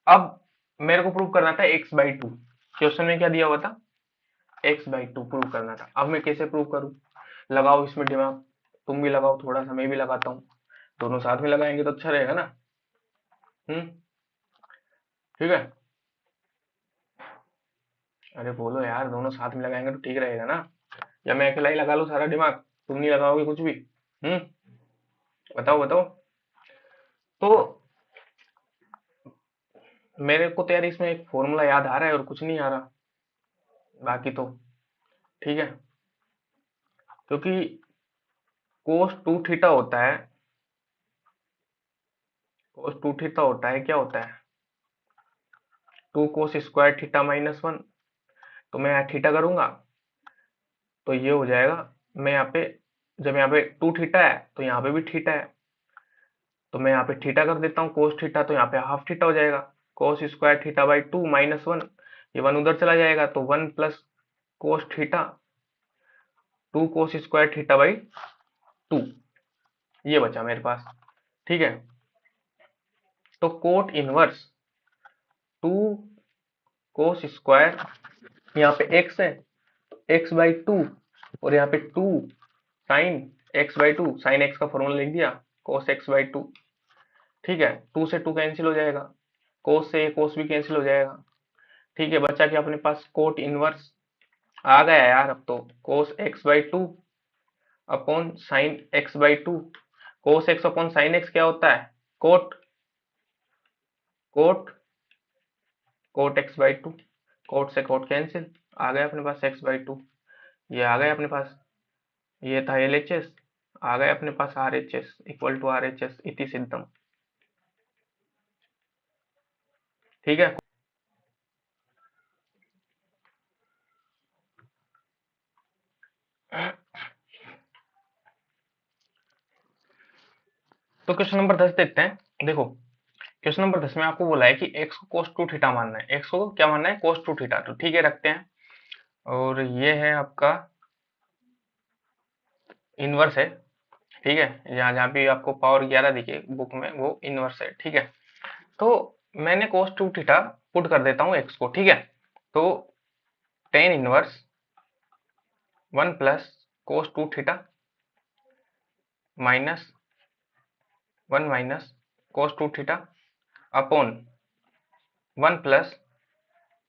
अब मेरे को प्रूव करना था x बाई 2, क्वेश्चन में क्या दिया हुआ था, x बाई 2 प्रूव करना था। अब मैं कैसे प्रूव करूं, लगाओ इसमें दिमाग, तुम भी लगाओ थोड़ा सा, मैं भी लगाता हूँ, दोनों साथ में लगाएंगे तो अच्छा रहेगा ना। ठीक है, अरे बोलो यार, दोनों साथ में लगाएंगे तो ठीक रहेगा ना, या मैं अकेला ही लगा लूं सारा दिमाग, तुम नहीं लगाओगे कुछ भी? हम्म, बताओ बताओ। तो मेरे को तो यार इसमें एक फॉर्मूला याद आ रहा है और कुछ नहीं आ रहा बाकी तो। ठीक है, क्योंकि कोस 2 थीटा होता है, कोस 2 थीटा होता है, क्या होता है, 2 कोस स्क्वायर थीटा माइनस 1। तो मैं यहाँ थीटा करूंगा तो ये हो जाएगा, मैं यहाँ पे, जब यहाँ पे 2 थीटा है तो यहाँ पे भी थीटा है, तो मैं यहाँ पे थीटा कर देता हूँ कोस थीटा, तो यहाँ पे हाफ थीटा हो जाएगा, cos square theta by 2 minus 1, ये 1 उधर चला जाएगा, तो 1 plus cos theta 2 cos square theta by 2, ये बचा मेरे पास। ठीक है, तो कोट इनवर्स 2 कोस स्क्वायर, यहाँ पे x है, x बाई 2, और यहाँ पे 2 sine x by 2, sine x का फॉर्मूला लिख दिया, कोस x बाई 2। ठीक है, 2 से 2 कैंसिल हो जाएगा, कोस से कोस भी कैंसिल हो जाएगा। ठीक है, बचा कि अपने पास कोट इनवर्स आ गया यार अब तो, cos x by 2 upon sine x by 2। Cos x upon sine x क्या होता है, cot cot cot x by 2, cot से कोट कैंसिल, आ गया अपने पास x बाई 2, ये आ गया अपने पास, ये था LHS, आ गया अपने पास RHS इक्वल टू RHS इति सिद्धम। ठीक है, तो क्वेश्चन नंबर 10 देखते हैं। देखो क्वेश्चन नंबर 10 में आपको बोला है कि x को cos 2 थीटा मानना है। x को क्या मानना है? cos 2 theta. तो ठीक है, रखते हैं। और ये है आपका इनवर्स है। ठीक है, जहाँ जहाँ भी आपको पावर 11 दिखे बुक में, वो इनवर्स है। ठीक है, तो मैंने cos 2 थीटा पुट कर देता हूँ x को। ठीक है, तो tan inverse 1 plus cos 2 theta minus 1 minus cos 2 theta upon 1 plus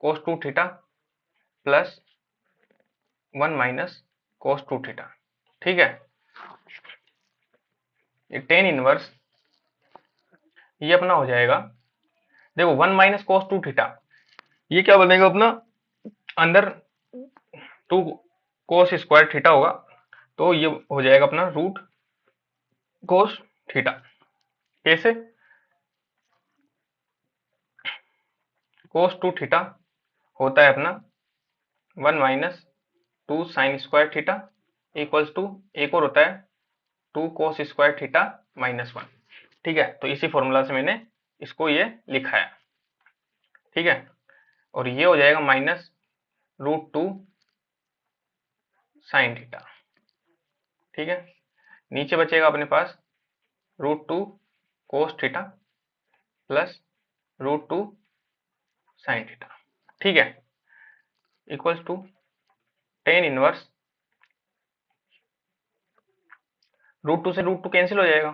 cos 2 theta plus 1 minus cos 2 theta. ठीक है, ये tan इनवर्स ये अपना हो जाएगा। देखो 1 माइनस cos 2 थीटा, ये क्या बनेगा अपना? अंदर 2 cos स्क्वायर थीटा होगा, तो ये हो जाएगा अपना रूट cos थीटा। कैसे? cos 2 थीटा होता है अपना 1 minus 2 sine square theta equals to, एक और होता है 2 cos स्क्वायर थीटा माइनस 1। ठीक है, तो इसी फॉर्मूला से मैंने इसको ये लिखा है। ठीक है, और ये हो जाएगा माइनस रूट 2 साइन थीटा। ठीक है, नीचे बचेगा अपने पास root 2 cos theta plus root 2 sine theta. ठीक है, equals to tan inverse root 2 से रूट 2 कैंसिल हो जाएगा,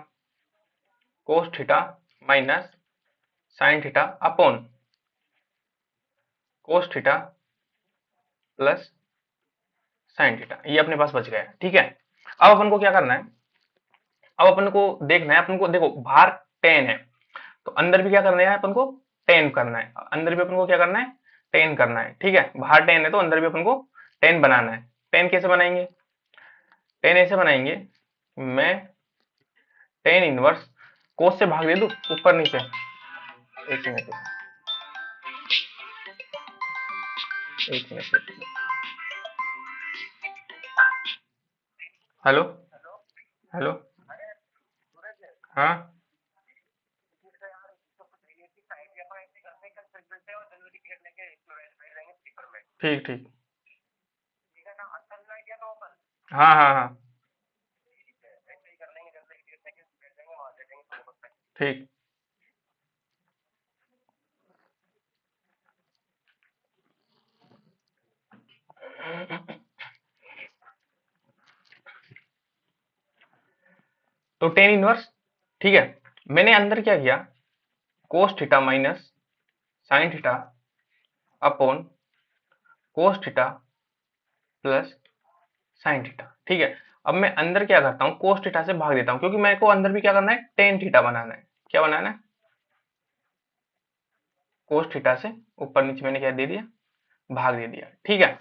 cos theta minus sine theta upon cos theta plus sine theta. ये अपने पास बच गया। ठीक है, अब अपन को क्या करना है? अब अपन को देखना है, अपन को देखो बाहर टेन है, तो अंदर भी क्या करना है? अपन को टेन करना है। अंदर भी अपन को क्या करना है? टेन करना है। ठीक है, बाहर टेन है तो अंदर भी अपन को टेन बनाना है। टेन कैसे बनाएंगे? टेन ऐसे बनाएंगे, मैं टेन इनवर्स कोस से भाग दे दू ऊपर नीचे। एक मिनट, एक मिनट। Hello, hello. हाँ, ठीक ठीक। हाँ हाँ हाँ, ठीक। तो टेन इनवर्स, ठीक है, मैंने अंदर क्या किया? कोस theta minus sine theta upon cos theta plus sine theta. ठीक है, अब मैं अंदर क्या करता हूँ? कोस थीटा से भाग देता हूँ, क्योंकि मेरे को अंदर भी क्या करना है? टेन थीटा बनाना है। क्या बनाना है? कोस थीटा से ऊपर नीचे मैंने क्या दे दिया? भाग दे दिया। ठीक है,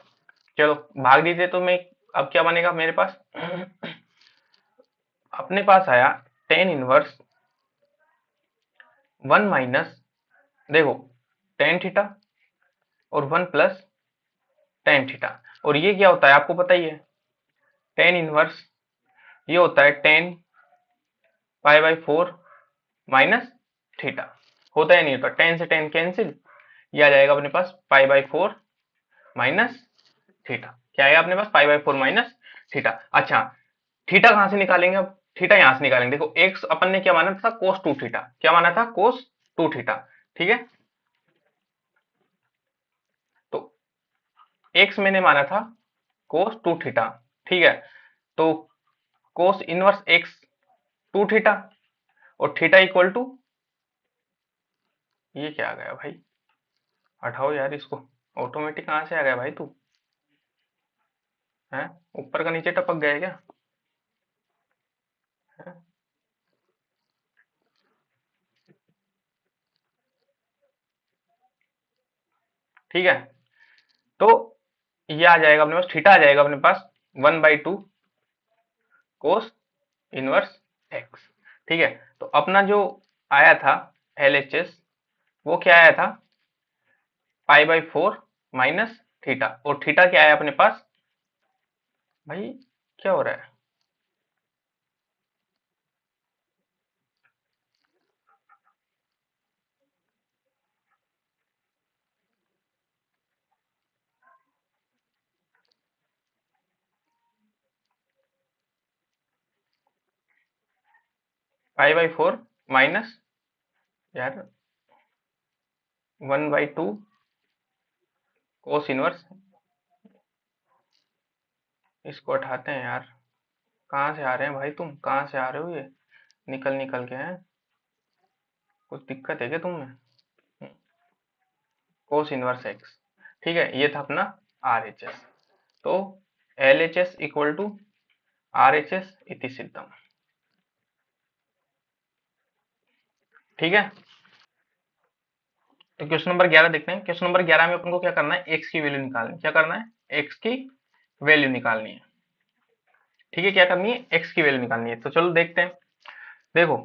चलो भाग दीजिए। तो मैं अब क्या बनेगा मेरे पास? अपने पास आया टेन इनवर्स 1 माइनस, देखो टेन थीटा और 1 प्लस टेन थीटा। और ये क्या होता है आपको पता ही है? टेन इनवर्स ये होता है ten pi by 4 minus theta. होता है नहीं होता? टेन से टेन कैंसिल, ये आ जाएगा अपने पास पाई बाई 4 माइनस थीटा। क्या आएगा अपने पास? Pi by 4 minus theta. अच्छा, थीटा कहां से निकालेंगे? अब थीटा यहां से निकालेंगे। देखो एक्स अपन ने क्या माना था? कोस 2 थीटा। क्या माना था? कोस 2 थीटा। ठीक है, तो एक्स मैंने माना था कोस 2 थीटा। ठीक है, तो कोस इनवर्स एक्स 2 थीटा और थीटा इक्वल टू, ये क्या आ गया भाई? हटाओ यार इसको, ऑटोमेटिक कहां से आ गया भाई तू? है, ऊपर का नीचे टपक गया क्या? है? ठीक है, तो ये आ जाएगा अपने पास, थीटा आ जाएगा अपने पास 1/2 कोस इनवर्स एक्स। ठीक है, तो अपना जो आया था LHS, वो क्या आया था? पाई बाई 4 माइनस थीटा। और थीटा क्या आया अपने पास भाई? क्या हो रहा है? पाई/4 माइनस यार 1/2 कोस इनवर्स। इसको हटाते हैं यार। कहाँ से आ रहे हैं भाई, तुम कहाँ से आ रहे हो? ये निकल निकल के हैं, कुछ दिक्कत है क्या तुम में? Cos inverse x. ठीक है, ये था अपना आर एच एस। तो L H S equal to R H S इति सिद्धम। ठीक है, तो क्वेश्चन नंबर 11 देखते हैं। क्वेश्चन नंबर 11 में अपन को क्या करना है? एक्स की वैल्यू निकालनी है। क्या करना है? एक्स की वैल्यू निकालनी है। ठीक है, क्या करनी है? एक्स की वैल्यू निकालनी है। तो चलो देखते हैं। देखो,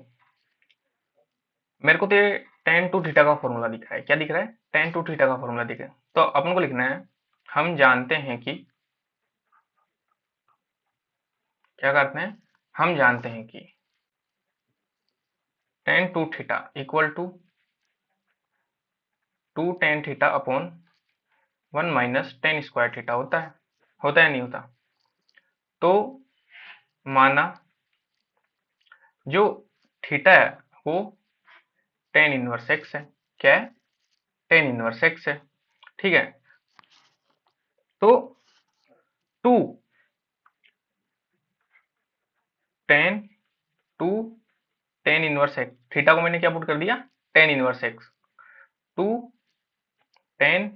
मेरे को तो ये टेन टू थीटा का फॉर्मूला दिख रहा है। क्या दिख रहा है? टेन टू थीटा का फॉर्मूला दिख रहा है। तो अपन को लिखना है, हम जानते हैं कि, क्या करते हैं? हम जानते हैं कि tan two theta equal to 2 tan theta upon 1 - tan² theta होता है। होता है नहीं होता? तो माना जो थीटा है वो टेन इनवर्स एक्स है। क्या है? टेन इनवर्स एक्स है। ठीक है, तो 2 tan two tan inverse x, theta को मैंने क्या पुट कर दिया? Tan inverse x. 2 tan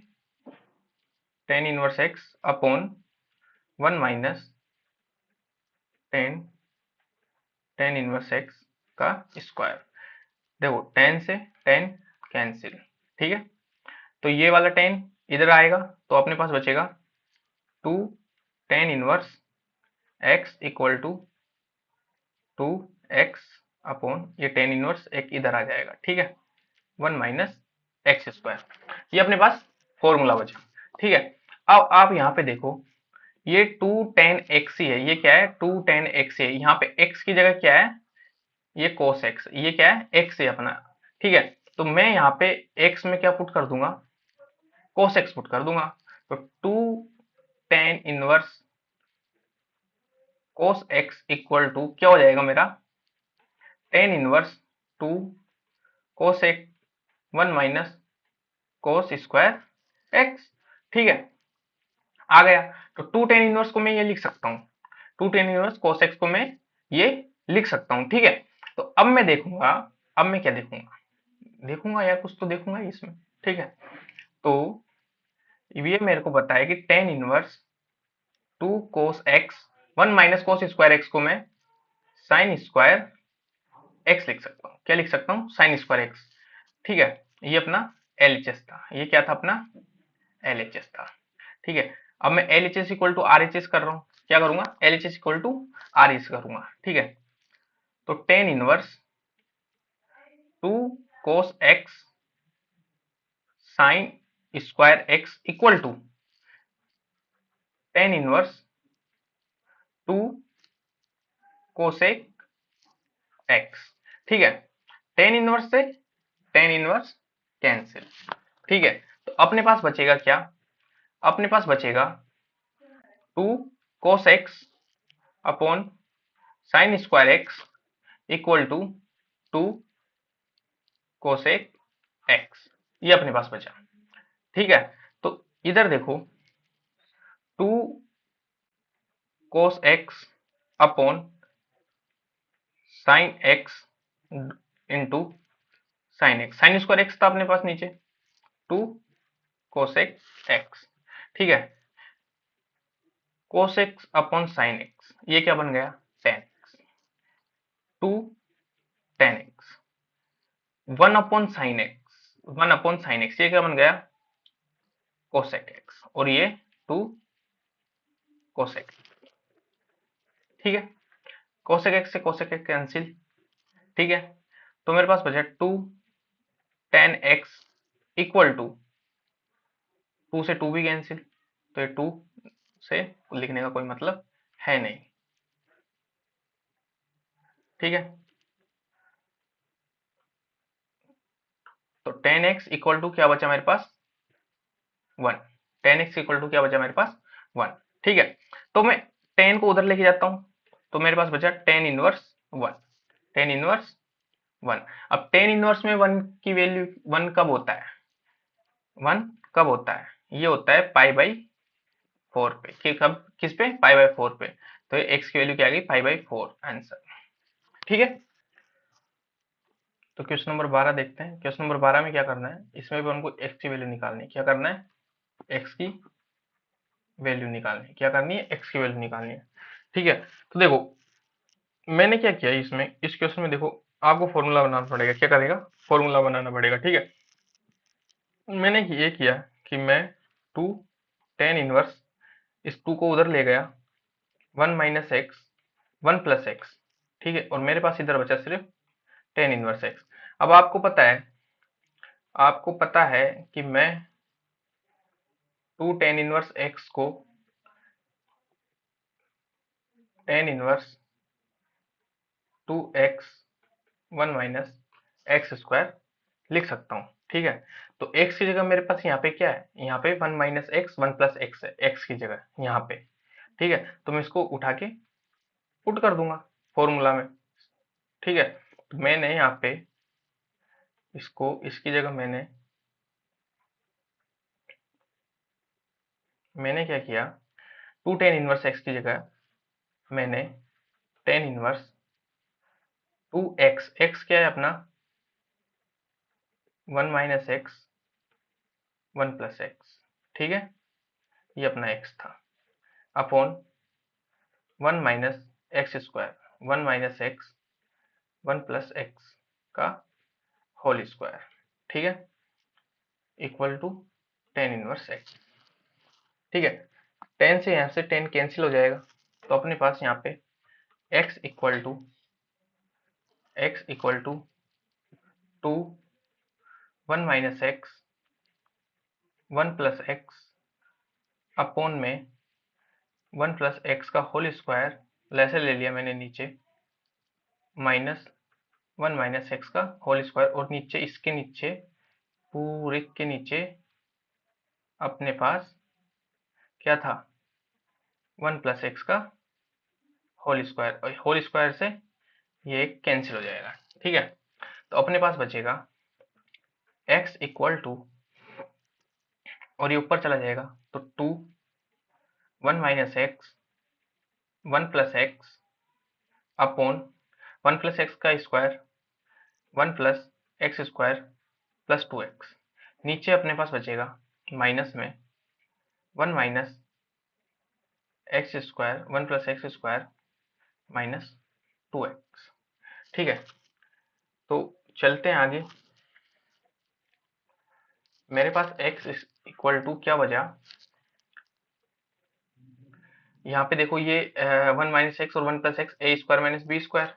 tan inverse x upon 1 - tan tan inverse x का स्क्वायर। देखो, टेन से टेन कैंसिल। ठीक है, तो ये वाला टेन इधर आएगा, तो अपने पास बचेगा 2 tan−1 x equal to 2x upon ये टेन इनवर्स एक इधर आ जाएगा। ठीक है, 1 - x²। ये अपने पास फॉर्मूला बचा। ठीक है, अब आप यहाँ पे देखो, ये 2 tan x ही है। ये क्या है? 2 tan x है। यहाँ पे x की जगह क्या है? ये cos x। ये क्या है? x है अपना। ठीक है, तो मैं यहाँ पे x में क्या पुट कर दूंगा? cos x पुट कर दूंगा। तो 2 tan−1 cos x equal to क्या हो जाएगा मेरा? tan−1 2 cos x 1 - cos²x। ठीक है, आ गया। तो 2 tan−1 को मैं ये लिख सकता हूँ, 2 tan−1 cos x को मैं ये लिख सकता हूँ। ठीक है, तो अब मैं देखूंगा, अब मैं क्या देखूंगा? देखूंगा यार, कुछ तो देखूंगा इसमें। ठीक है, तो ये मेरे को बताया कि tan−1 2 cos x 1 - cos²x को मैं sin² x लिख सकता हूँ। क्या लिख सकता हूँ? sin² x। ठीक है, ये अपना LHS था। ये क्या था? अपना LHS था। ठीक है, अब मैं LHS इक्वल टू RHS कर रहा हूँ। क्या करूंगा? LHS इक्वल टू RHS करूंगा। ठीक है, तो tan−1 2 cos x sin² x equal to tan−1 2 cosec x। ठीक है, tan−1 से tan−1 कैंसिल। ठीक है, तो अपने पास बचेगा क्या? अपने पास बचेगा 2 cos x upon sin² x equal to 2 cosec x। ये अपने पास बचा। ठीक है, तो इधर देखो, 2 cos x upon sin x into sin x। sin² x था अपने पास नीचे, 2 cosec x। ठीक है, cos x upon sin x, ये क्या बन गया? tan x। 2 tan x 1 upon sin x ये क्या बन गया? cosec x। और ये 2 cosec। ठीक है, cosec x से cosec x कैंसिल। ठीक है, तो मेरे पास बचा 2 tan x इक्वल टू 2 से 2 भी कैंसिल, तो ये 2 से लिखने का कोई मतलब है नहीं। ठीक है। तो 10x इक्वल टू क्या बचा मेरे पास 1। 10x इक्वल टू क्या बचा मेरे पास 1। ठीक है, तो मैं 10 को उधर लेके जाता हूं, तो मेरे पास बचा 10 इनवर्स 1। 10 इनवर्स 1। अब 10 इनवर्स में 1 की वैल्यू 1 कब होता है, 1 कब होता है, ये होता है पाई बाई 4 पे। कब, किस पे, पाई बाई 4 पे। तो ये x की वैल्यू क्या आ गई, पाई बाई 4 आंसर। ठीक है, तो क्वेश्चन नंबर 12 देखते हैं। क्वेश्चन नंबर 12 में क्या करना है, इसमें भी हमको x की वैल्यू निकालनी है। क्या करना है, x की वैल्यू निकालनी है। क्या करनी है, x की वैल्यू निकालनी है। ठीक है, तो देखो मैंने क्या किया इसमें, इस क्वेश्चन में देखो आपको फॉर्मूला बनाना पड़ेगा। क्या करेगा, फॉर्मूला बनाना पड़ेगा। ठीक है, मैंने ये किया कि मैं 2 10 इनवर्स, इस 2 को उधर ले गया, 1 माइनस एक्स 1 प्लस एक्स। ठीक है, और मेरे पास इधर बचा सिर्फ 10 इनवर्स एक्स। अब आपको पता है कि मैं 2 10 इनवर्स एक्स को 10 inverse 2x 1 minus x square लिख सकता हूँ। ठीक है, तो x की जगह मेरे पास यहाँ पे क्या है, यहाँ पे 1 माइनस एक्स 1 प्लस एक्स है, x की जगह यहाँ पे। ठीक है, तो मैं इसको उठा के पुट कर दूंगा फॉर्मूला में। ठीक है, तो मैंने यहाँ पे इसको, इसकी जगह मैंने क्या किया, 2 10 इनवर्स एक्स की जगह मैंने 10 इनवर्स 2x, x क्या है अपना 1 माइनस एक्स 1 प्लस एक्स। ठीक है, ये अपना x था, upon 1 minus x square 1 minus x 1 plus x का होल स्क्वायर। ठीक है, इक्वल टू 10 इनवर्स एक्स। ठीक है, 10 से यहाँ से 10 कैंसिल हो जाएगा, तो अपने पास यहाँ पे x equal to 2 1 minus x 1 plus x upon में 1 प्लस एक्स का होल स्क्वायर, ऐसे ले लिया मैंने नीचे, माइनस 1 माइनस एक्स का होल स्क्वायर, और नीचे इसके नीचे पूरे के नीचे अपने पास क्या था 1 प्लस एक्स का होल स्क्वायर, और होल स्क्वायर से ये कैंसिल हो जाएगा। ठीक है, तो अपने पास बचेगा x इक्वल टू, और ये ऊपर चला जाएगा, तो 2 1 minus x 1 plus x upon 1 plus x का square 1 plus x square plus 2x। नीचे अपने पास बचेगा माइनस में 1 minus x square 1 plus x square minus 2x। ठीक है, तो चलते हैं आगे। मेरे पास x इक्वल टू क्या बचा, यहाँ पे देखो ये 1 माइनस एक्स और 1 प्लस एक्स, ए स्क्वायर माइनस बी स्क्वायर,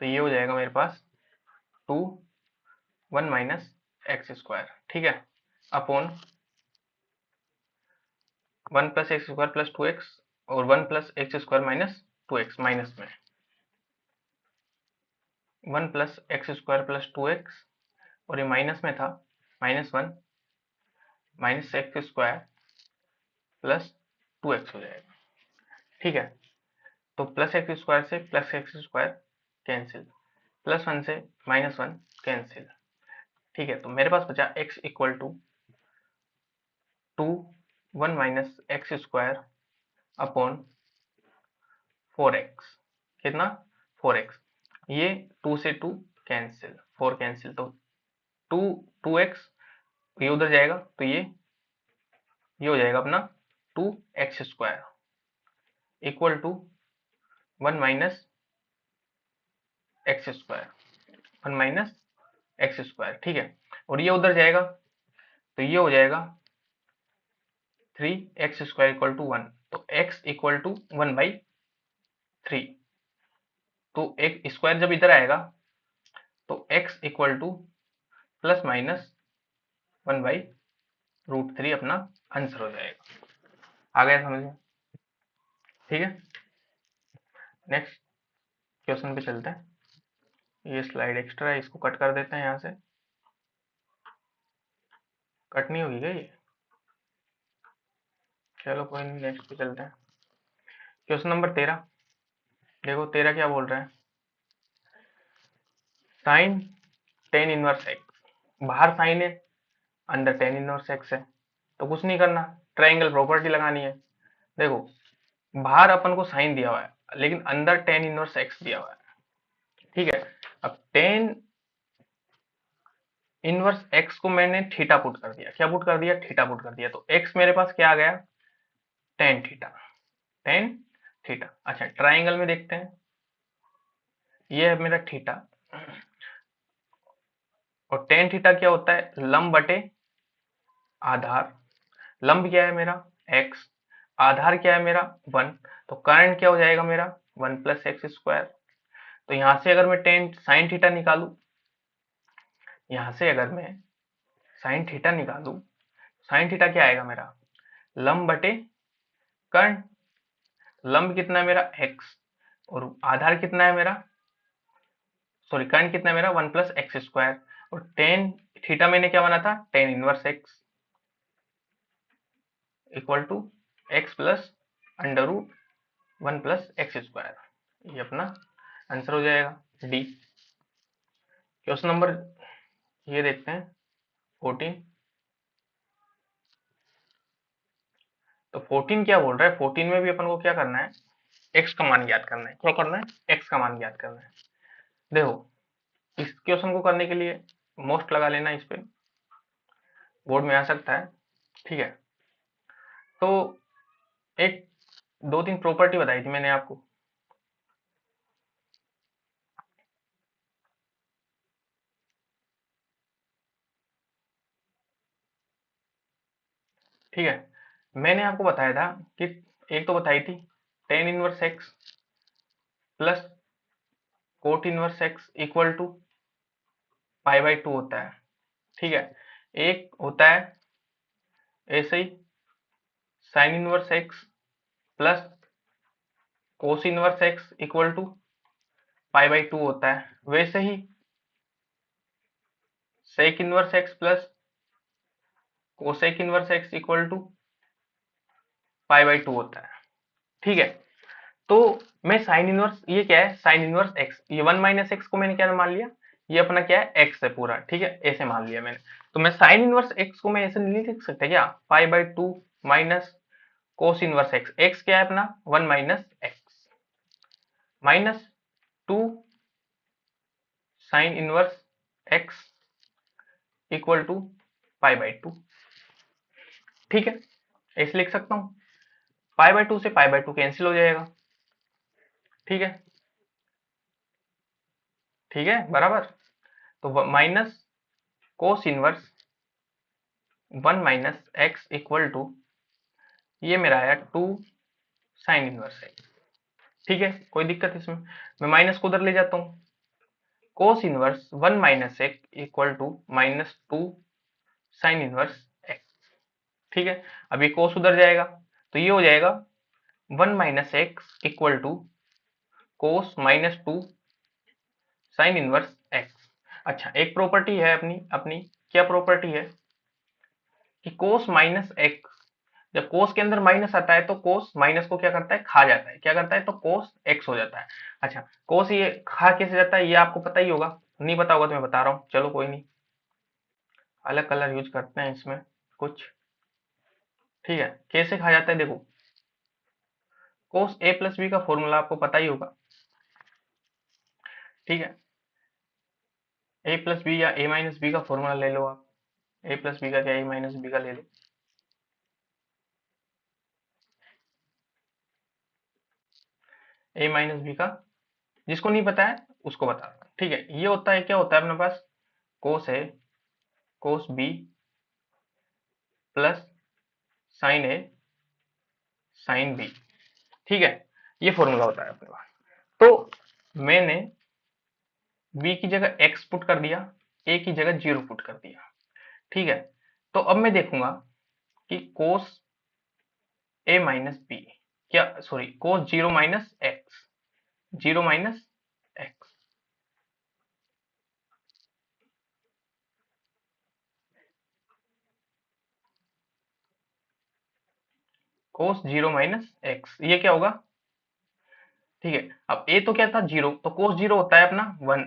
तो ये हो जाएगा मेरे पास 2 1 माइनस एक्स स्क्वायर। ठीक है, upon 1 plus x square plus 2x, और 1 plus x square minus 2x, minus में 1 plus x square plus 2x, और ये माइनस में था -1 minus x square plus 2x हो जाएगा। ठीक है, तो प्लस एक्स स्क्वायर से plus x square cancel, plus 1 से -1 कैंसिल। ठीक है, तो मेरे पास बचा x equal to 2 1 minus x square upon 4x। कितना, 4x। ये 2 से 2 कैंसिल, 4 कैंसिल, तो 2 2x, ये उधर जाएगा, तो ये हो जाएगा अपना 2x square equal to 1 minus x square 1 minus x square. ठीक है, और ये उधर जाएगा, तो ये हो जाएगा 3x स्क्वायर इक्वल टू 1, तो x इक्वल टू 1/3। तो एक स्क्वायर जब इधर आएगा, तो x equal two plus minus 1/√3 अपना आंसर हो जाएगा। आ गया समझ में? ठीक है, नेक्स्ट। क्वेश्चन पे चलते हैं। ये स्लाइड एक्स्ट्रा है, इसको कट कर देते हैं यहाँ से। कट नहीं होगी क्या ये? चलो कोई नहीं, नेक्स्ट पे चलते हैं। Question number 13। देखो 13 क्या बोल रहा है, साइन टेन इनवर्स एक्स। बाहर साइन है, अंदर टेन इनवर्स एक्स है, तो कुछ नहीं करना, ट्राइंगल प्रॉपर्टी लगानी है। देखो बाहर अपन को साइन दिया हुआ है, लेकिन अंदर टेन इनवर्स एक्स दिया हुआ है, ठीक है। अब टेन इनवर्स एक्स को मैंने थीटा पुट कर दिया। क्या पुट कर दिया? थीटा पुट कर दिया। तो एक्स मेरे पास क्या आ गया? Tan theta. Tan theta. अच्छा ट्राइंगल में देखते हैं, ये है मेरा थीटा, और टेन थीटा क्या होता है? लंब बटे आधार। लंब क्या है मेरा? एक्स। आधार क्या है मेरा? 1। तो करंट क्या हो जाएगा मेरा? 1+x²। तो यहां से अगर मैं टेन साइन थीटा निकालू, यहां से अगर मैं साइन थीटा निकालू, साइन थीटा क्या आएगा मेरा? लंब बटे कर्ण। लंब कितना है मेरा? x, और आधार कितना है मेरा? सॉरी कर्ण कितना है मेरा? 1+x²। और टेन थीटा मैंने क्या बना था? Tan inverse x equal to x plus under root 1+x²। ये अपना आंसर हो जाएगा डी। क्वेश्चन नंबर ये देखते हैं 14। तो 14 क्या बोल रहा है? 14 में भी अपन को क्या करना है? x का मान ज्ञात करना है। क्या करना है? x का मान ज्ञात करना है। देखो इस क्वेश्चन को करने के लिए मोस्ट लगा लेना, इस पे बोर्ड में आ सकता है, ठीक है। तो एक दो तीन प्रॉपर्टी बताई थी मैंने आपको, ठीक है। मैंने आपको बताया था कि एक तो बताई थी tan inverse x plus cot inverse x equal to π/2 होता है, ठीक है। एक होता है ऐसे ही sine inverse x plus cos inverse x equal to π/2 होता है। वैसे ही sec inverse x plus cosec inverse x equal to π/2 होता है, ठीक है। तो मैं साइन इनवर्स, ये क्या है? साइन इनवर्स एक्स, ये 1 - एक्स को मैंने क्या मान लिया? ये अपना क्या है? एक्स है पूरा, ठीक है, ऐसे मान लिया मैंने। तो मैं साइन इनवर्स एक्स को मैं ऐसे नहीं लिख सकता क्या? π/2 minus cos inverse x. X क्या है अपना? 1 - x -2 sine inverse x equal to π/2, ठीक है, ऐसे लिख सकता हूँ। π/2 से π/2 कैंसिल हो जाएगा, ठीक है, ठीक है बराबर। तो minus cos inverse 1 - x equal to, ये मेरा आया 2 साइन इनवर्स एक्स, ठीक है, कोई दिक्कत इसमें? मैं माइनस को उधर ले जाता हूँ, cos inverse 1 - x equal to -2 sine inverse x, ठीक है। अब ये कोस उधर जाएगा, तो ये हो जाएगा 1 - x equal to cos -2 sine inverse x. अच्छा एक प्रॉपर्टी है अपनी अपनी क्या प्रॉपर्टी है कि कोस माइनस एक्स, जब कोस के अंदर माइनस आता है तो कोस माइनस को क्या करता है? खा जाता है। क्या करता है? तो कोस एक्स हो जाता है। अच्छा कोस ये खा कैसे जाता है? ये आपको पता ही होगा, नहीं पता होगा तो मैं बता रहा हूँ, चलो कोई नहीं, अलग कलर यूज करते हैं इसमें कुछ, ठीक है। कैसे खा जाता है? देखो कोस a+b का फॉर्मूला आपको पता ही होगा, ठीक है। a+b या a-b का फॉर्मूला ले लो आप, a+b का क्या a-b का ले लो, a-b का, जिसको नहीं पता है उसको बता रहा हूं, ठीक है। ये होता है, क्या होता है अपने पास? कोस है कोस बी प्लस साइन ए साइन बी, ठीक है, ये फॉर्मूला होता है अपने पास। तो मैंने b की जगह x पुट कर दिया, a की जगह 0 पुट कर दिया, ठीक है। तो अब मैं देखूंगा कि कोस a - b, क्या सॉरी कोस 0 - x, 0 - कोस 0 माइनस एक्स, ये क्या होगा? ठीक है, अब ए तो क्या था 0, तो कोस 0 होता है अपना 1,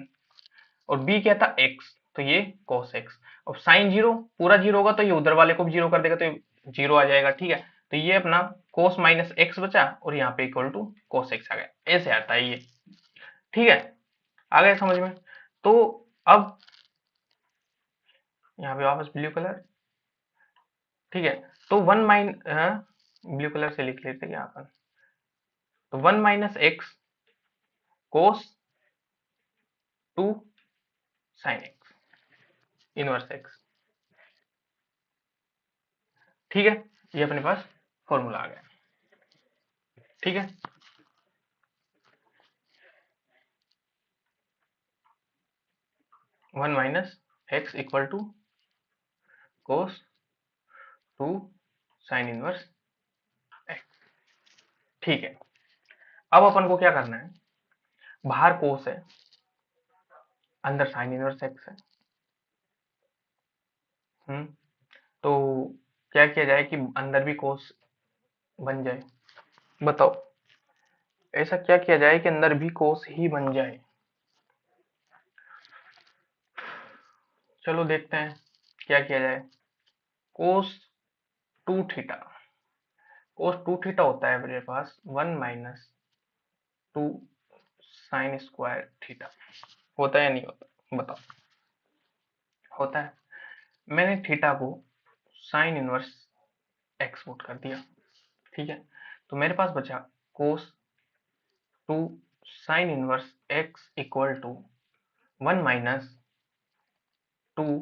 और बी क्या था x, तो ये cos x। अब साइन 0 पूरा 0 होगा तो ये उधर वाले को भी 0 कर देगा, तो ये 0 आ जाएगा। ठीक है, तो ये अपना cos माइनस एक्स बचा, और यहाँ पे इक्वल टू cos x आ गया। ऐसे आता है ये। ठीक है, आ गया समझ में? तो अब यहाँ पे वापस ब्लू कलर। ठीक है, तो ब्लू कलर से लिख लेते हैं यहाँ पर। तो 1 माइनस एक्स कोस 2 साइन एक्स इनवर्स एक्स। ठीक है, ये अपने पास फॉर्मूला आ गया। ठीक है, 1 minus x equal to cos 2 sine inverse x. ठीक है, अब अपन को क्या करना है, बाहर कोस है, अंदर साइन इनवर्स एक्स है। तो क्या किया जाए कि अंदर भी कोस बन जाए? बताओ, ऐसा क्या किया जाए कि अंदर भी कोस ही बन जाए? चलो देखते हैं क्या किया जाए। कोस 2 थीटा, कोस 2 थीटा होता है मेरे पास 1 माइनस 2 साइन स्क्वायर थीटा। होता है या नहीं होता, बताओ? होता है। मैंने थीटा को साइन इनवर्स एक्स पुट कर दिया। ठीक है, तो मेरे पास बचा cos 2 sine inverse x equal to 1 minus 2।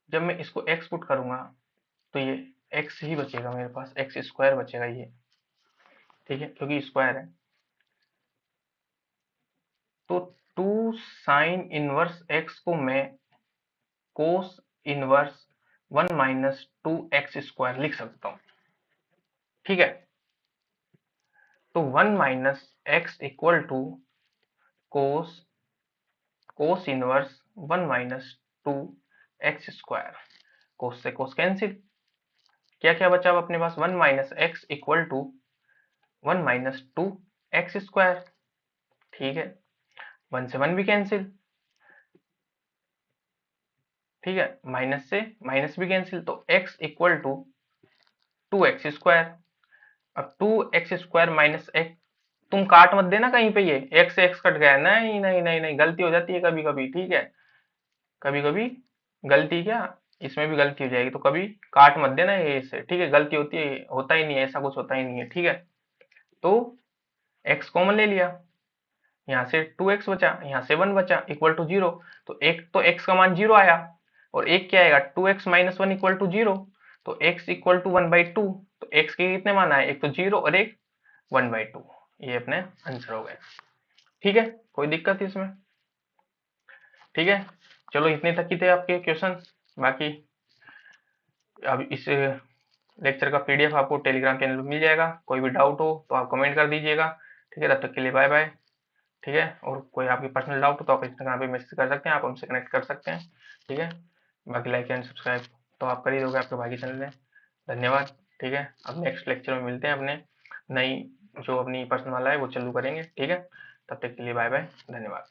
जब मैं इसको एक्स पुट करूंगा तो ये एक्स ही बचेगा, मेरे पास एक्स स्क्वायर बचेगा ये। ठीक है, क्योंकि स्क्वायर है। तो 2 साइन इनवर्स एक्स को मैं cos inverse 1 minus 2 x square लिख सकता हूं। ठीक है, तो 1 minus x equal to cos cos inverse 1 minus 2 x square. Cos से कोस कैंसिल, क्या क्या बचा अब अपने पास? 1 minus x equal to 1 minus 2 x square. ठीक है, 1 से 1 भी कैंसिल। ठीक है, माइनस से माइनस भी कैंसिल, तो x equal to 2x square. अब 2x स्क्वायर माइनस एक्स, तुम काट मत देना कहीं पे, ये x से x कट गया, नहीं नहीं नहीं नहीं, गलती हो जाती है कभी कभी। ठीक है, कभी कभी गलती, क्या इसमें भी गलती हो जाएगी, तो कभी काट मत देना ये इससे। ठीक है, गलती होती है, होता ही नहीं है, ऐसा कुछ होता ही नहीं है। ठीक है, तो x कॉमन ले लिया, यहाँ से 2x बचा, यहाँ से 1 बचा, इक्वल टू 0। तो एक तो x का मान 0 आया, और एक क्या आएगा 2x माइनस 1 इक्वल टू 0। तो x इक्वल टू 1/2। तो x के कितने मान आए, एक तो 0 और एक 1/2। ये अपने आंसर हो गए। ठीक है, कोई दिक्कत इसमें? ठीक है, चलो इतने तक ही थे आपके क्वेश्चन। बाकी अब इस लेक्चर का पीडीएफ आपको टेलीग्राम चैनल पर मिल जाएगा। कोई भी डाउट हो तो आप कमेंट कर दीजिएगा। ठीक है, तब तक के लिए बाय बाय। ठीक है, और कोई आपकी पर्सनल डाउट हो तो आप इंस्टाग्राम पे मैसेज कर सकते हैं, आप हमसे कनेक्ट कर सकते हैं। ठीक है, बाकी लाइक एंड सब्सक्राइब तो आप कर ही दोगे आपके भाई के चैनल में। धन्यवाद। ठीक है, अब नेक्स्ट लेक्चर में मिलते हैं, अपने नई जो अपनी पर्सनल वाला है वो चालू करेंगे। ठीक है, तब तक के लिए बाय बाय, धन्यवाद।